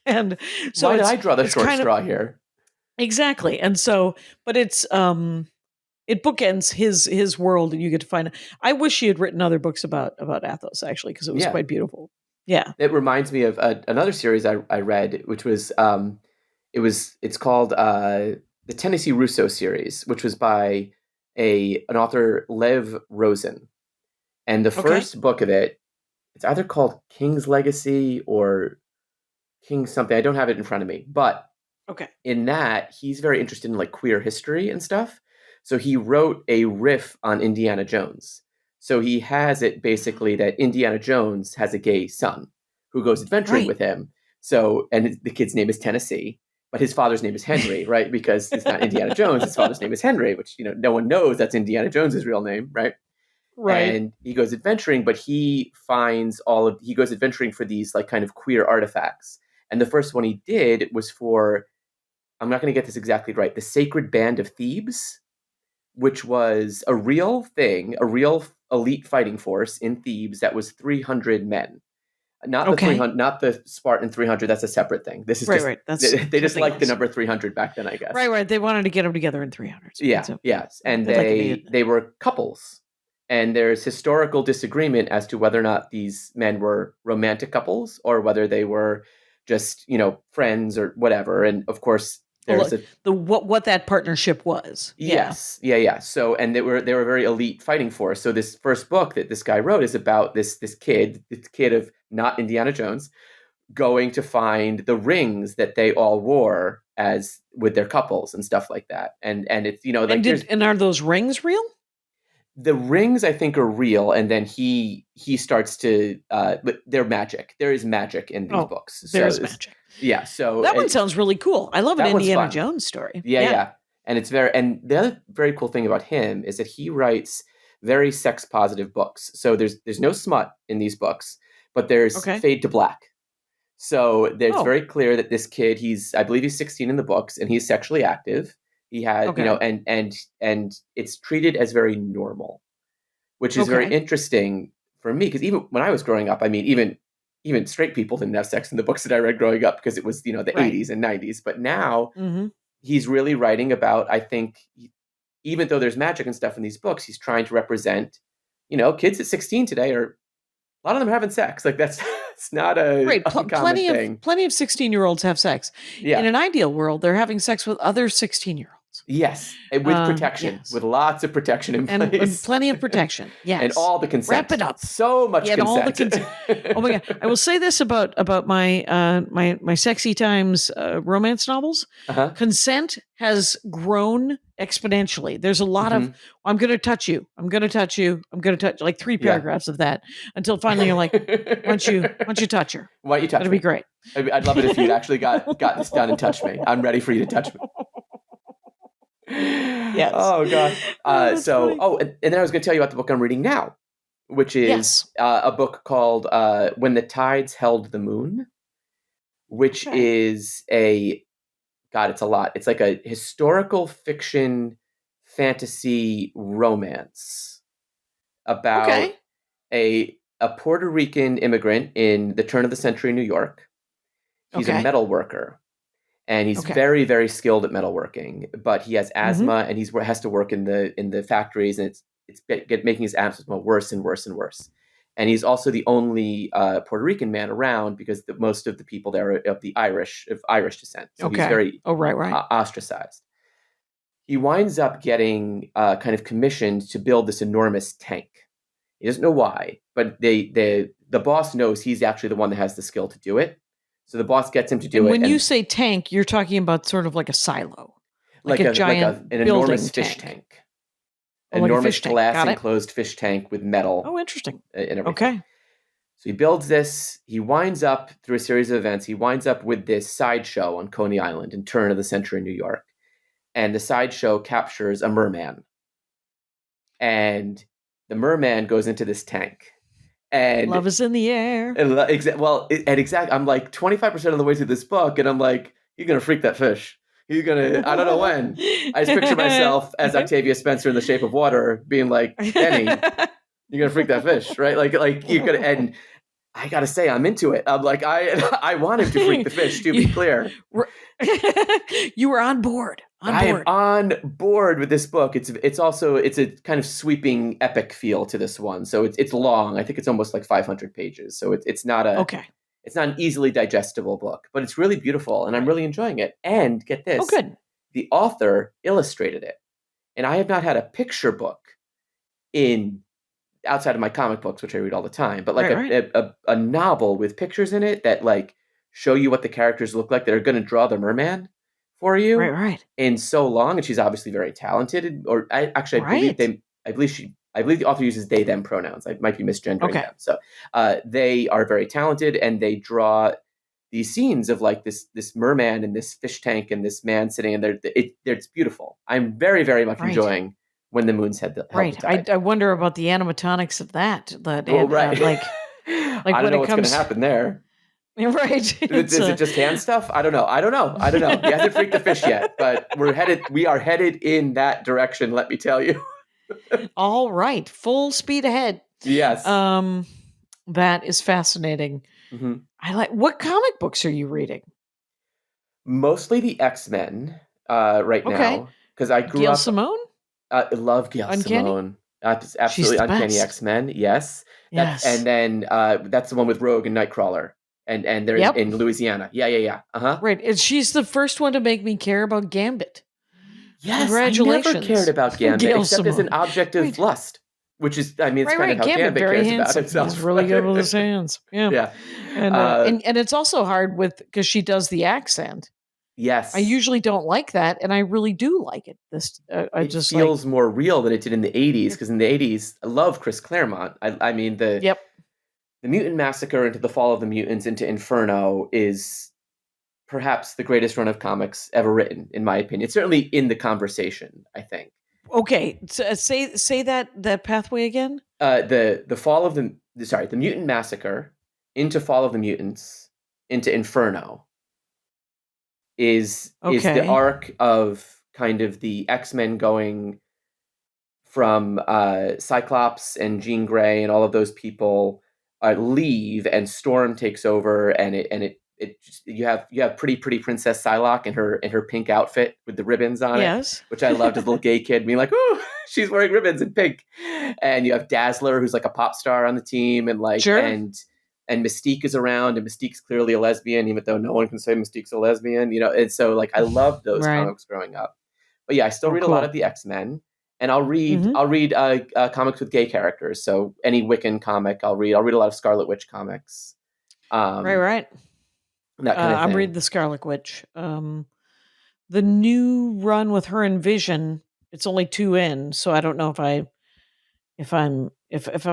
And so why did I draw the short straw here? Exactly. And so, but it's it bookends his world, and you get to find. I wish she had written other books about Athos, actually, because it was quite beautiful. Yeah, it reminds me of another series I read, which was it's called the Tennessee Rousseau series, which was by an author, Lev Rosen, and the first book of it, it's either called King's Legacy or King something. I don't have it in front of me, but in that, he's very interested in like queer history and stuff. So he wrote a riff on Indiana Jones. So he has it basically that Indiana Jones has a gay son who goes adventuring with him. So, and the kid's name is Tennessee, but his father's name is Henry, right? Because it's not Indiana Jones. His father's name is Henry, which, no one knows that's Indiana Jones's real name, right? Right. And he goes adventuring, but he goes adventuring for these like kind of queer artifacts. And the first one he did was for, I'm not going to get this exactly right, the Sacred Band of Thebes, which was a real thing, a real elite fighting force in Thebes that was 300 men. Not the 300, not the Spartan 300. That's a separate thing. This is right. That's they just liked the number 300 back then, I guess. Right. They wanted to get them together in 300s. Yes, and they were couples. And there's historical disagreement as to whether or not these men were romantic couples or whether they were just, friends or whatever. And of course, there's what that partnership was. Yes. Yeah. So, and they were a very elite fighting force. So this first book that this guy wrote is about this kid of not Indiana Jones, going to find the rings that they all wore as with their couples and stuff like that. And it's, and are those rings real? The rings, I think, are real, and then he starts to. But they're magic. There is magic in these books. There is magic. Yeah, so that one sounds really cool. I love an Indiana Jones story. Yeah, and it's and the other very cool thing about him is that he writes very sex positive books. So there's no smut in these books, but there's fade to black. So there's very clear that this kid, I believe he's 16 in the books, and he's sexually active. He had, and it's treated as very normal, which is very interesting for me, because even when I was growing up, I mean, even straight people didn't have sex in the books that I read growing up because it was, the 80s and 90s. But now he's really writing about, I think, even though there's magic and stuff in these books, he's trying to represent, kids at 16 today a lot of them are having sex. Like it's not a common thing. Plenty of 16-year-olds have sex. Yeah. In an ideal world, they're having sex with other 16-year-olds. Yes, and with protection, yes. with lots of protection in and place. plenty of protection. Yes. And all the consent. Wrap it up. So much Yeah, and consent. all the consent. Oh my God. I will say this about my my sexy times romance novels. Uh-huh. Consent has grown exponentially. There's a lot of I'm going to touch you. I'm going to touch you. I'm going to touch like 3 paragraphs of that until finally you're like, why don't you touch her? Why don't you touch That'd me? be great. I'd love it if you'd actually got this done and touched me. I'm ready for you to touch me. Yes. Oh God. That's funny. And then I was going to tell you about the book I'm reading now, which is a book called When the Tides Held the Moon, which is it's a lot. It's like a historical fiction fantasy romance about a Puerto Rican immigrant in the turn of the century New York. He's a metal worker. And he's very, very skilled at metalworking, but he has asthma, and he has to work in the factories, and it's making his asthma worse and worse and worse. And he's also the only Puerto Rican man around because most of the people there are of Irish descent. So he's very ostracized. He winds up getting kind of commissioned to build this enormous tank. He doesn't know why, but the boss knows he's actually the one that has the skill to do it. So the boss gets him to do it. When you say tank, you're talking about sort of like a silo, like a giant, an enormous fish tank. An enormous glass enclosed fish tank with metal. Oh, interesting. And everything. Okay. So he builds this. He winds up through a series of events. He winds up with this sideshow on Coney Island in turn of the century New York, and the sideshow captures a merman, and the merman goes into this tank. And love is in the air. I'm like 25% of the way through this book, and I'm like, you're gonna freak that fish. You're gonna, I don't know when. I just picture myself as Octavia Spencer in The Shape of Water, being like, Penny, you're gonna freak that fish, right? Like you're gonna. And I gotta say, I'm into it. I'm like, I want him to freak the fish. To be clear, you were on board. I am on board with this book. It's a kind of sweeping epic feel to this one. So it's long. I think it's almost like 500 pages. So it's not it's not an easily digestible book, but it's really beautiful, and I'm really enjoying it. And get this, the author illustrated it, and I have not had a picture book outside of my comic books, which I read all the time, but like a novel with pictures in it that like show you what the characters look like that are going to draw the merman for you, in so long. And she's obviously very talented. Or I believe the author uses they them pronouns. I might be misgendering them. So they are very talented, and they draw these scenes of like this merman and this fish tank and this man sitting in there. It's beautiful. I'm very, very much enjoying When the Moon's Held the Tide. I wonder about the animatronics of that. Like I don't know what's going to happen there. Right. Is it just hand stuff? I don't know. He hasn't freaked the fish yet, but we are headed in that direction, let me tell you. All right. Full speed ahead. Yes. That is fascinating. What comic books are you reading? Mostly the X-Men right now, because I grew Gail up. Simone? I love Gail Simone. Absolutely Uncanny X-Men. Yes. And then that's the one with Rogue and Nightcrawler. And they're in Louisiana. Yeah. Right. And she's the first one to make me care about Gambit. Yes, Congratulations. I never cared about Gambit except as an object of lust, which is, I mean, it's kind of how Gambit cares about himself. He's really good with his hands. Yeah. And it's also hard because she does the accent. Yes. I usually don't like that, and I really do like it. It just feels more real than it did in the 80s, because in the 80s, I love Chris Claremont. I mean, the Mutant Massacre into the Fall of the Mutants into Inferno is perhaps the greatest run of comics ever written, in my opinion. It's certainly in the conversation, I think. Okay, so say that pathway again. The Mutant Massacre into Fall of the Mutants into Inferno is the arc of kind of the X-Men going from Cyclops and Jean Grey and all of those people leave, and Storm takes over, and you have pretty Princess Psylocke in her pink outfit with the ribbons on it, which I loved as a little gay kid being like, ooh, she's wearing ribbons in pink. And you have Dazzler, who's like a pop star on the team, and like and Mystique is around, and Mystique's clearly a lesbian, even though no one can say Mystique's a lesbian, and so like I loved those comics growing up. But yeah, I still read a lot cool. of the X-Men, and I'll read comics with gay characters. So any Wiccan comic I'll read. I'll read a lot of Scarlet Witch comics. Right. That kind of thing. I'm reading the Scarlet Witch. The new run with her and Vision. It's only 2 in, so I don't know if I'm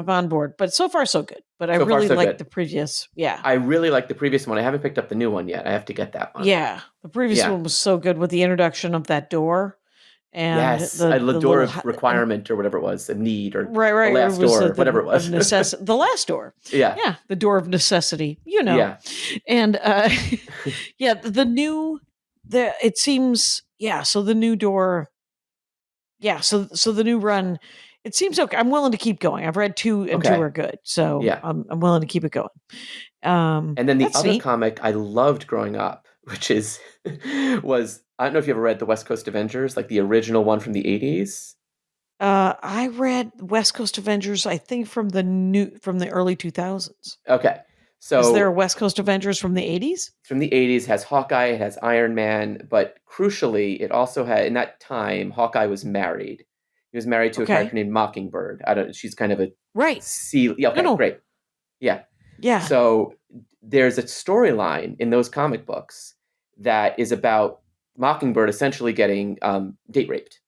on board. But so far so good. But I So far, really so like good. the previous. Yeah. I really like the previous one. I haven't picked up the new one yet. I have to get that one. Yeah. The previous one was so good with the introduction of that door. And yes, the door little of requirement or whatever it was, a need or right. the last It was door, whatever it was. Of necessity. The last door. Yeah, the door of necessity. Yeah. And the new it seems so the new door. Yeah, so the new run. It seems okay. I'm willing to keep going. I've read 2 and 2 are good, so Yeah. I'm willing to keep it going. And then the other neat. comic I loved growing up, which was I don't know if you ever read the West Coast Avengers, like the original one from the 80s. I read West Coast Avengers, I think from the early 2000s. Okay. So is there a West Coast Avengers from the 80s? From the 80s, has Hawkeye, it has Iron Man, but crucially, it also had, in that time, Hawkeye was married. He was married to a character named Mockingbird. She's kind of a great. Yeah. Yeah. So there's a storyline in those comic books that is about Mockingbird essentially getting date raped.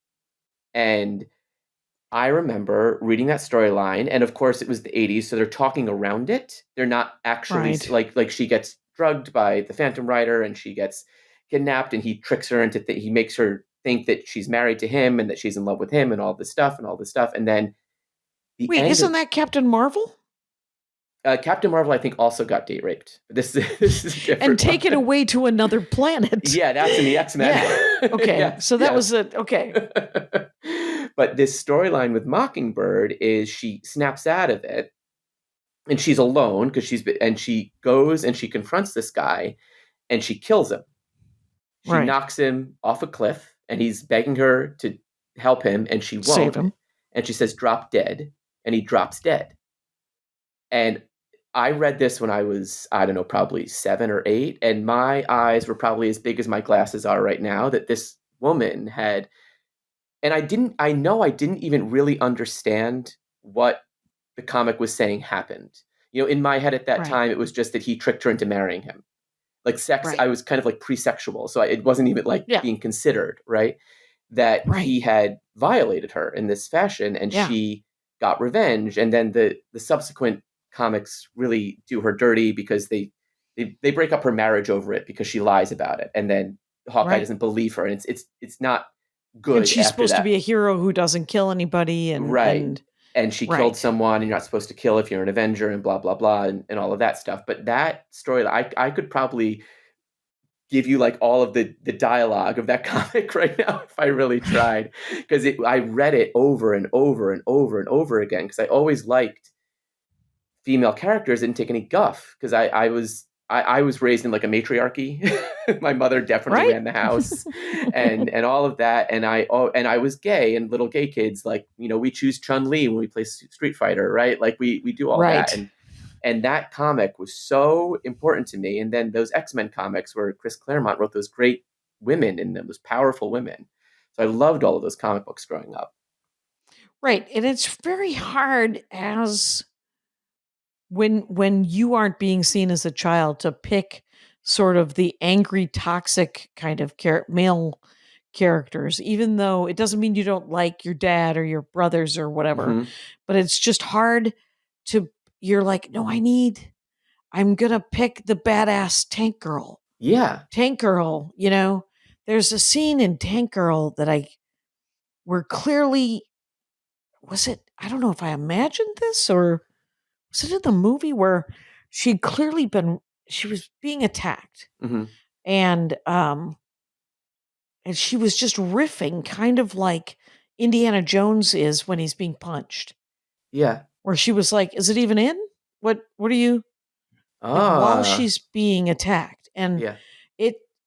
And I remember reading that storyline, and of course it was the 80s, so they're talking around it. They're not actually like she gets drugged by the Phantom Rider and she gets kidnapped and he tricks her into he makes her think that she's married to him and that she's in love with him and all this stuff. And then isn't that Captain Marvel? Captain Marvel, I think, also got date raped. This is different. And taken away to another planet. Yeah, that's in the X-Men. Yeah. Okay, so that was it. Okay. But this storyline with Mockingbird is she snaps out of it, and she's alone because she goes and she confronts this guy, and she kills him. She knocks him off a cliff, and he's begging her to help him, and she won't. Save him. And she says, "Drop dead," and he drops dead. And I read this when I was, I don't know, probably 7 or 8, and my eyes were probably as big as my glasses are right now, that this woman had, and I didn't even really understand what the comic was saying happened. In my head at that time, it was just that he tricked her into marrying him. Like sex, I was kind of like pre-sexual, so it wasn't even like being considered, right? That he had violated her in this fashion, and she got revenge, and then the subsequent comics really do her dirty because they break up her marriage over it because she lies about it, and then Hawkeye doesn't believe her, and it's not good. And she's supposed to be a hero who doesn't kill anybody, and she killed someone, and you're not supposed to kill if you're an Avenger, and blah blah blah, and all of that stuff. But that story, I could probably give you like all of the dialogue of that comic right now if I really tried, because I read it over and over and over and over again because I always liked female characters, didn't take any guff because I was raised in like a matriarchy. My mother definitely ran the house and all of that, and I was gay, and little gay kids, like, we choose Chun-Li when we play Street Fighter, right? Like we do all that, and that comic was so important to me. And then those X-Men comics where Chris Claremont wrote those great women in them, those powerful women. So I loved all of those comic books growing up. Right, and it's very hard as when you aren't being seen as a child to pick sort of the angry, toxic kind of male characters, even though it doesn't mean you don't like your dad or your brothers or whatever, but it's just hard you're like, no, I'm going to pick the badass tank girl. Yeah. Tank girl, there's a scene in Tank Girl that where clearly, I don't know if I imagined this or was it in the movie where she was being attacked, and she was just riffing, kind of like Indiana Jones is when he's being punched. Yeah, where she was like, "Is it even in? What are you?" While she's being attacked, and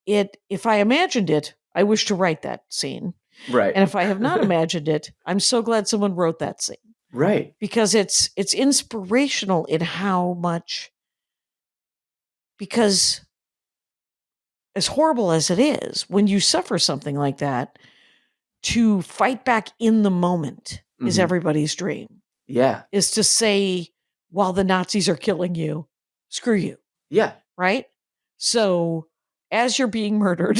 if I imagined it, I wish to write that scene. Right. And if I have not imagined it, I'm so glad someone wrote that scene. Right. Because it's inspirational in how much, because as horrible as it is, when you suffer something like that, to fight back in the moment is Mhm. everybody's dream. Yeah. Is to say, while the Nazis are killing you, screw you. Yeah. Right? So as you're being murdered,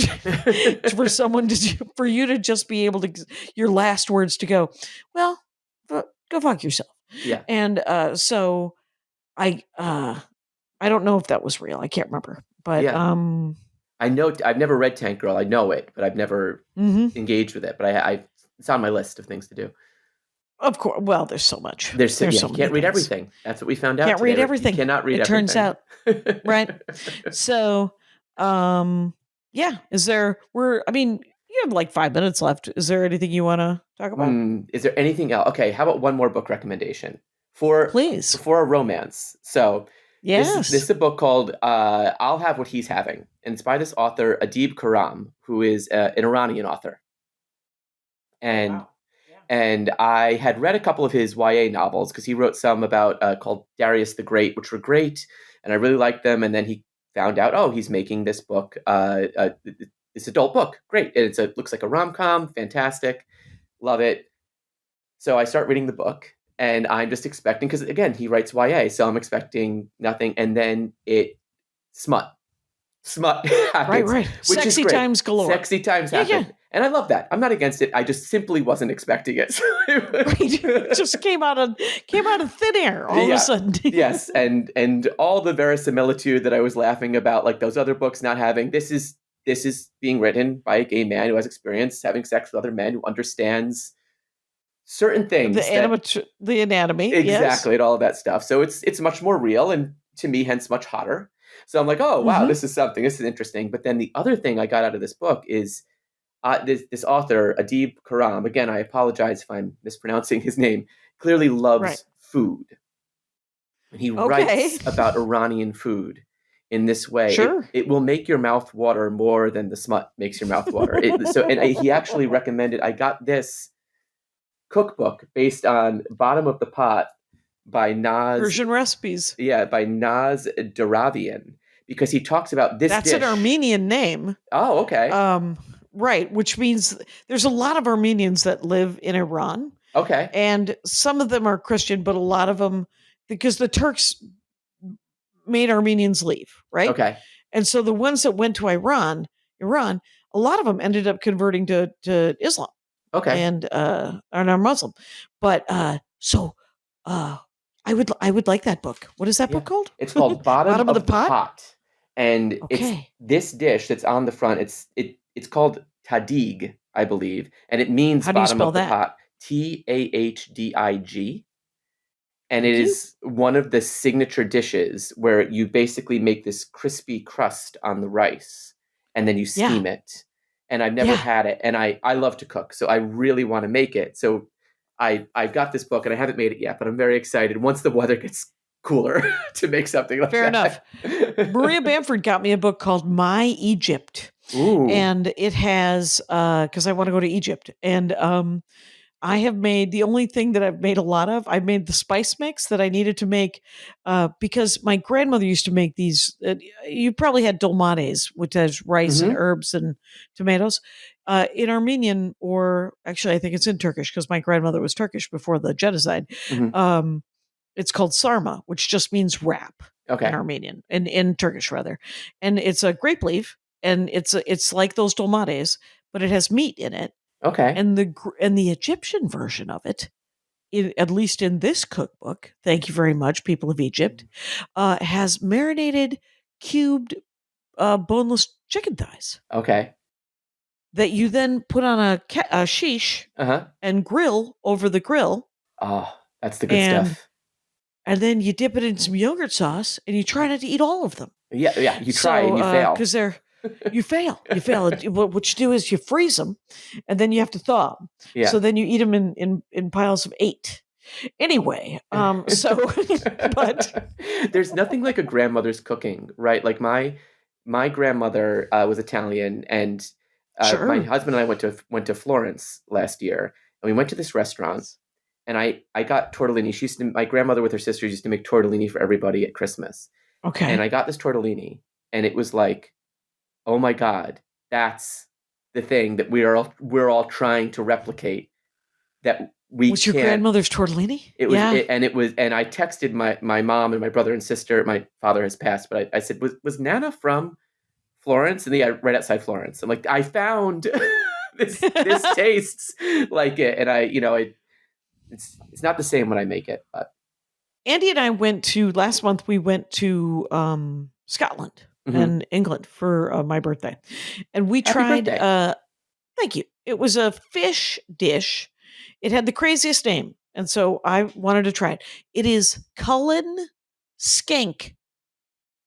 for you to just be able to, your last words to go, well, go fuck yourself. Yeah. And so I don't know if that was real. I can't remember. But Yeah. I know I've never read Tank Girl. I know it, but I've never engaged with it. But it's on my list of things to do. Of course. Well, there's so much. There's so you can't read things. everything. That's what we found out. Can't today. read everything. You cannot read it everything. Turns out, right? So, yeah. You have like 5 minutes left. Is there anything you want to talk about? Is there anything else? Okay, how about one more book recommendation Please, for a romance? So yes, this is a book called "I'll Have What He's Having," and it's by this author Adib Khorram, who is an Iranian author. And wow. and I had read a couple of his YA novels because he wrote some about called Darius the Great, which were great, and I really liked them. And then he found out, he's making this book, this adult book, great, and looks like a rom-com, fantastic, love it. So I start reading the book, and I'm just expecting, because again, he writes YA, so I'm expecting nothing, and then smut happens, Right. which Sexy is great. times galore. Sexy times happen. Yeah. And I love that. I'm not against it. I just simply wasn't expecting it. Right. It just came out of thin air all of a sudden. Yes, and all the verisimilitude that I was laughing about, like those other books not having. This is being written by a gay man who has experience having sex with other men, who understands certain things. The anatomy. Exactly, yes. and all of that stuff. So it's much more real, and to me, hence much hotter. So I'm like, oh wow, this is interesting. But then the other thing I got out of this book is this author, Adib Khorram, again, I apologize if I'm mispronouncing his name, clearly loves food. And he writes about Iranian food in this way. Sure. It will make your mouth water more than the smut makes your mouth water. He actually recommended, I got this cookbook based on Bottom of the Pot by Naz. Persian recipes. Yeah, by Naz Daravian, because he talks about this That's dish. an Armenian name. Oh, okay. Right, which means there's a lot of Armenians that live in Iran. Okay. And some of them are Christian, but a lot of them, because the Turks made Armenians leave, right? Okay. And so the ones that went to Iran, a lot of them ended up converting to Islam. Okay. And are Muslim. But I would like that book. What is that book called? It's called Bottom of the Pot. And it's this dish that's on the front. It's called tadig, I believe, and it means bottom of the pot. Tahdig. And it is one of the signature dishes where you basically make this crispy crust on the rice, and then you steam it. And I've never had it, and I love to cook, so I really want to make it. So I got this book, and I haven't made it yet, but I'm very excited once the weather gets cooler to make something like Fair that. enough. Maria Bamford got me a book called My Egypt. Ooh. And it has, because I want to go to Egypt. And I have made, the only thing that I've made a lot of, I've made the spice mix that I needed to make, because my grandmother used to make these, you probably had dolmades, which has rice and herbs and tomatoes. In Armenian, or actually I think it's in Turkish, because my grandmother was Turkish before the genocide. It's called sarma, which just means wrap in Armenian, in Turkish rather. And it's a grape leaf, and it's like those dolmades, but it has meat in it. Okay. And the Egyptian version of it, at least in this cookbook, thank you very much, people of Egypt, has marinated, cubed, boneless chicken thighs. Okay. That you then put on a sheesh and grill over the grill. Oh, that's the good stuff. And then you dip it in some yogurt sauce, and you try not to eat all of them. Yeah. You try and you fail. Because you fail. What you do is you freeze them, and then you have to thaw them. Yeah. So then you eat them in piles of 8. Anyway, but there's nothing like a grandmother's cooking, right? Like my grandmother was Italian, and my husband and I went to Florence last year, and we went to this restaurant. And I got tortellini. My grandmother with her sisters used to make tortellini for everybody at Christmas. Okay. And I got this tortellini, and it was like, oh my God, that's the thing that we're all trying to replicate. That we was your grandmother's tortellini? It was, and I texted my mom and my brother and sister. My father has passed, but I said, was Nana from Florence? And right outside Florence. I'm like, I found this tastes like it, and it's not the same when I make it. But Andy and I last month. We went to Scotland and England for my birthday, and we tried. Thank you. It was a fish dish. It had the craziest name, and so I wanted to try it. It is Cullen Skink.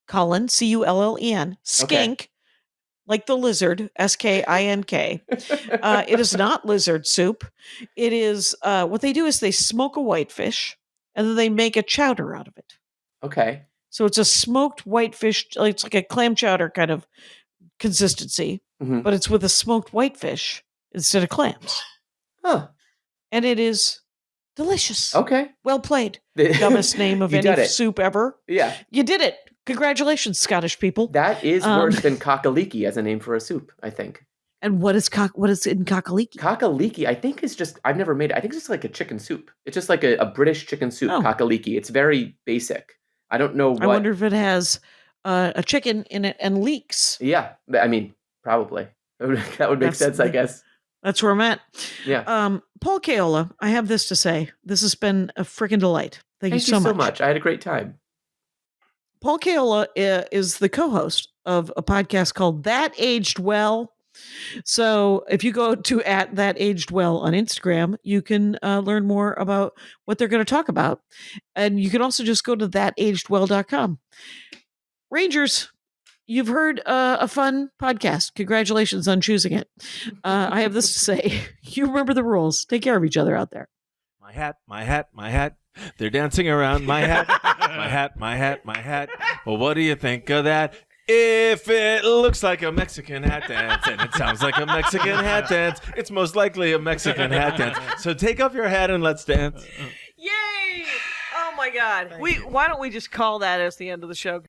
Cullen, Cullen, skink, like the lizard, Skink. It is not lizard soup. It is what they do is they smoke a whitefish, and then they make a chowder out of it. Okay. So it's a smoked whitefish. It's like a clam chowder kind of consistency, but it's with a smoked whitefish instead of clams. Huh. And it is delicious. Okay. Well played. Dumbest name of any soup ever. Yeah. You did it. Congratulations, Scottish people. That is worse than cockaliki as a name for a soup, I think. And what is in cockaliki? Cockaliki, I think is just, I've never made it. I think it's just like a chicken soup. It's just like a British chicken soup, cockaliki. It's very basic. I don't know what. I wonder if it has a chicken in it and leeks. Yeah. I mean, probably. That would make sense, I guess. That's where I'm at. Yeah. Paul Caiola, I have this to say. This has been a freaking delight. Thank you so much. I had a great time. Paul Caiola is the co-host of a podcast called That Aged Well. So if you go to @thatagedwell on Instagram, you can learn more about what they're going to talk about. And you can also just go to thatagedwell.com. Rangers, you've heard a fun podcast. Congratulations on choosing it. I have this to say. You remember the rules. Take care of each other out there. My hat, my hat, my hat. They're dancing around my hat. My hat, my hat, my hat. Well, what do you think of that? If it looks like a Mexican hat dance and it sounds like a Mexican hat dance, it's most likely a Mexican hat dance. So take off your hat and let's dance. Yay! Oh my God. Why don't we just call that as the end of the show?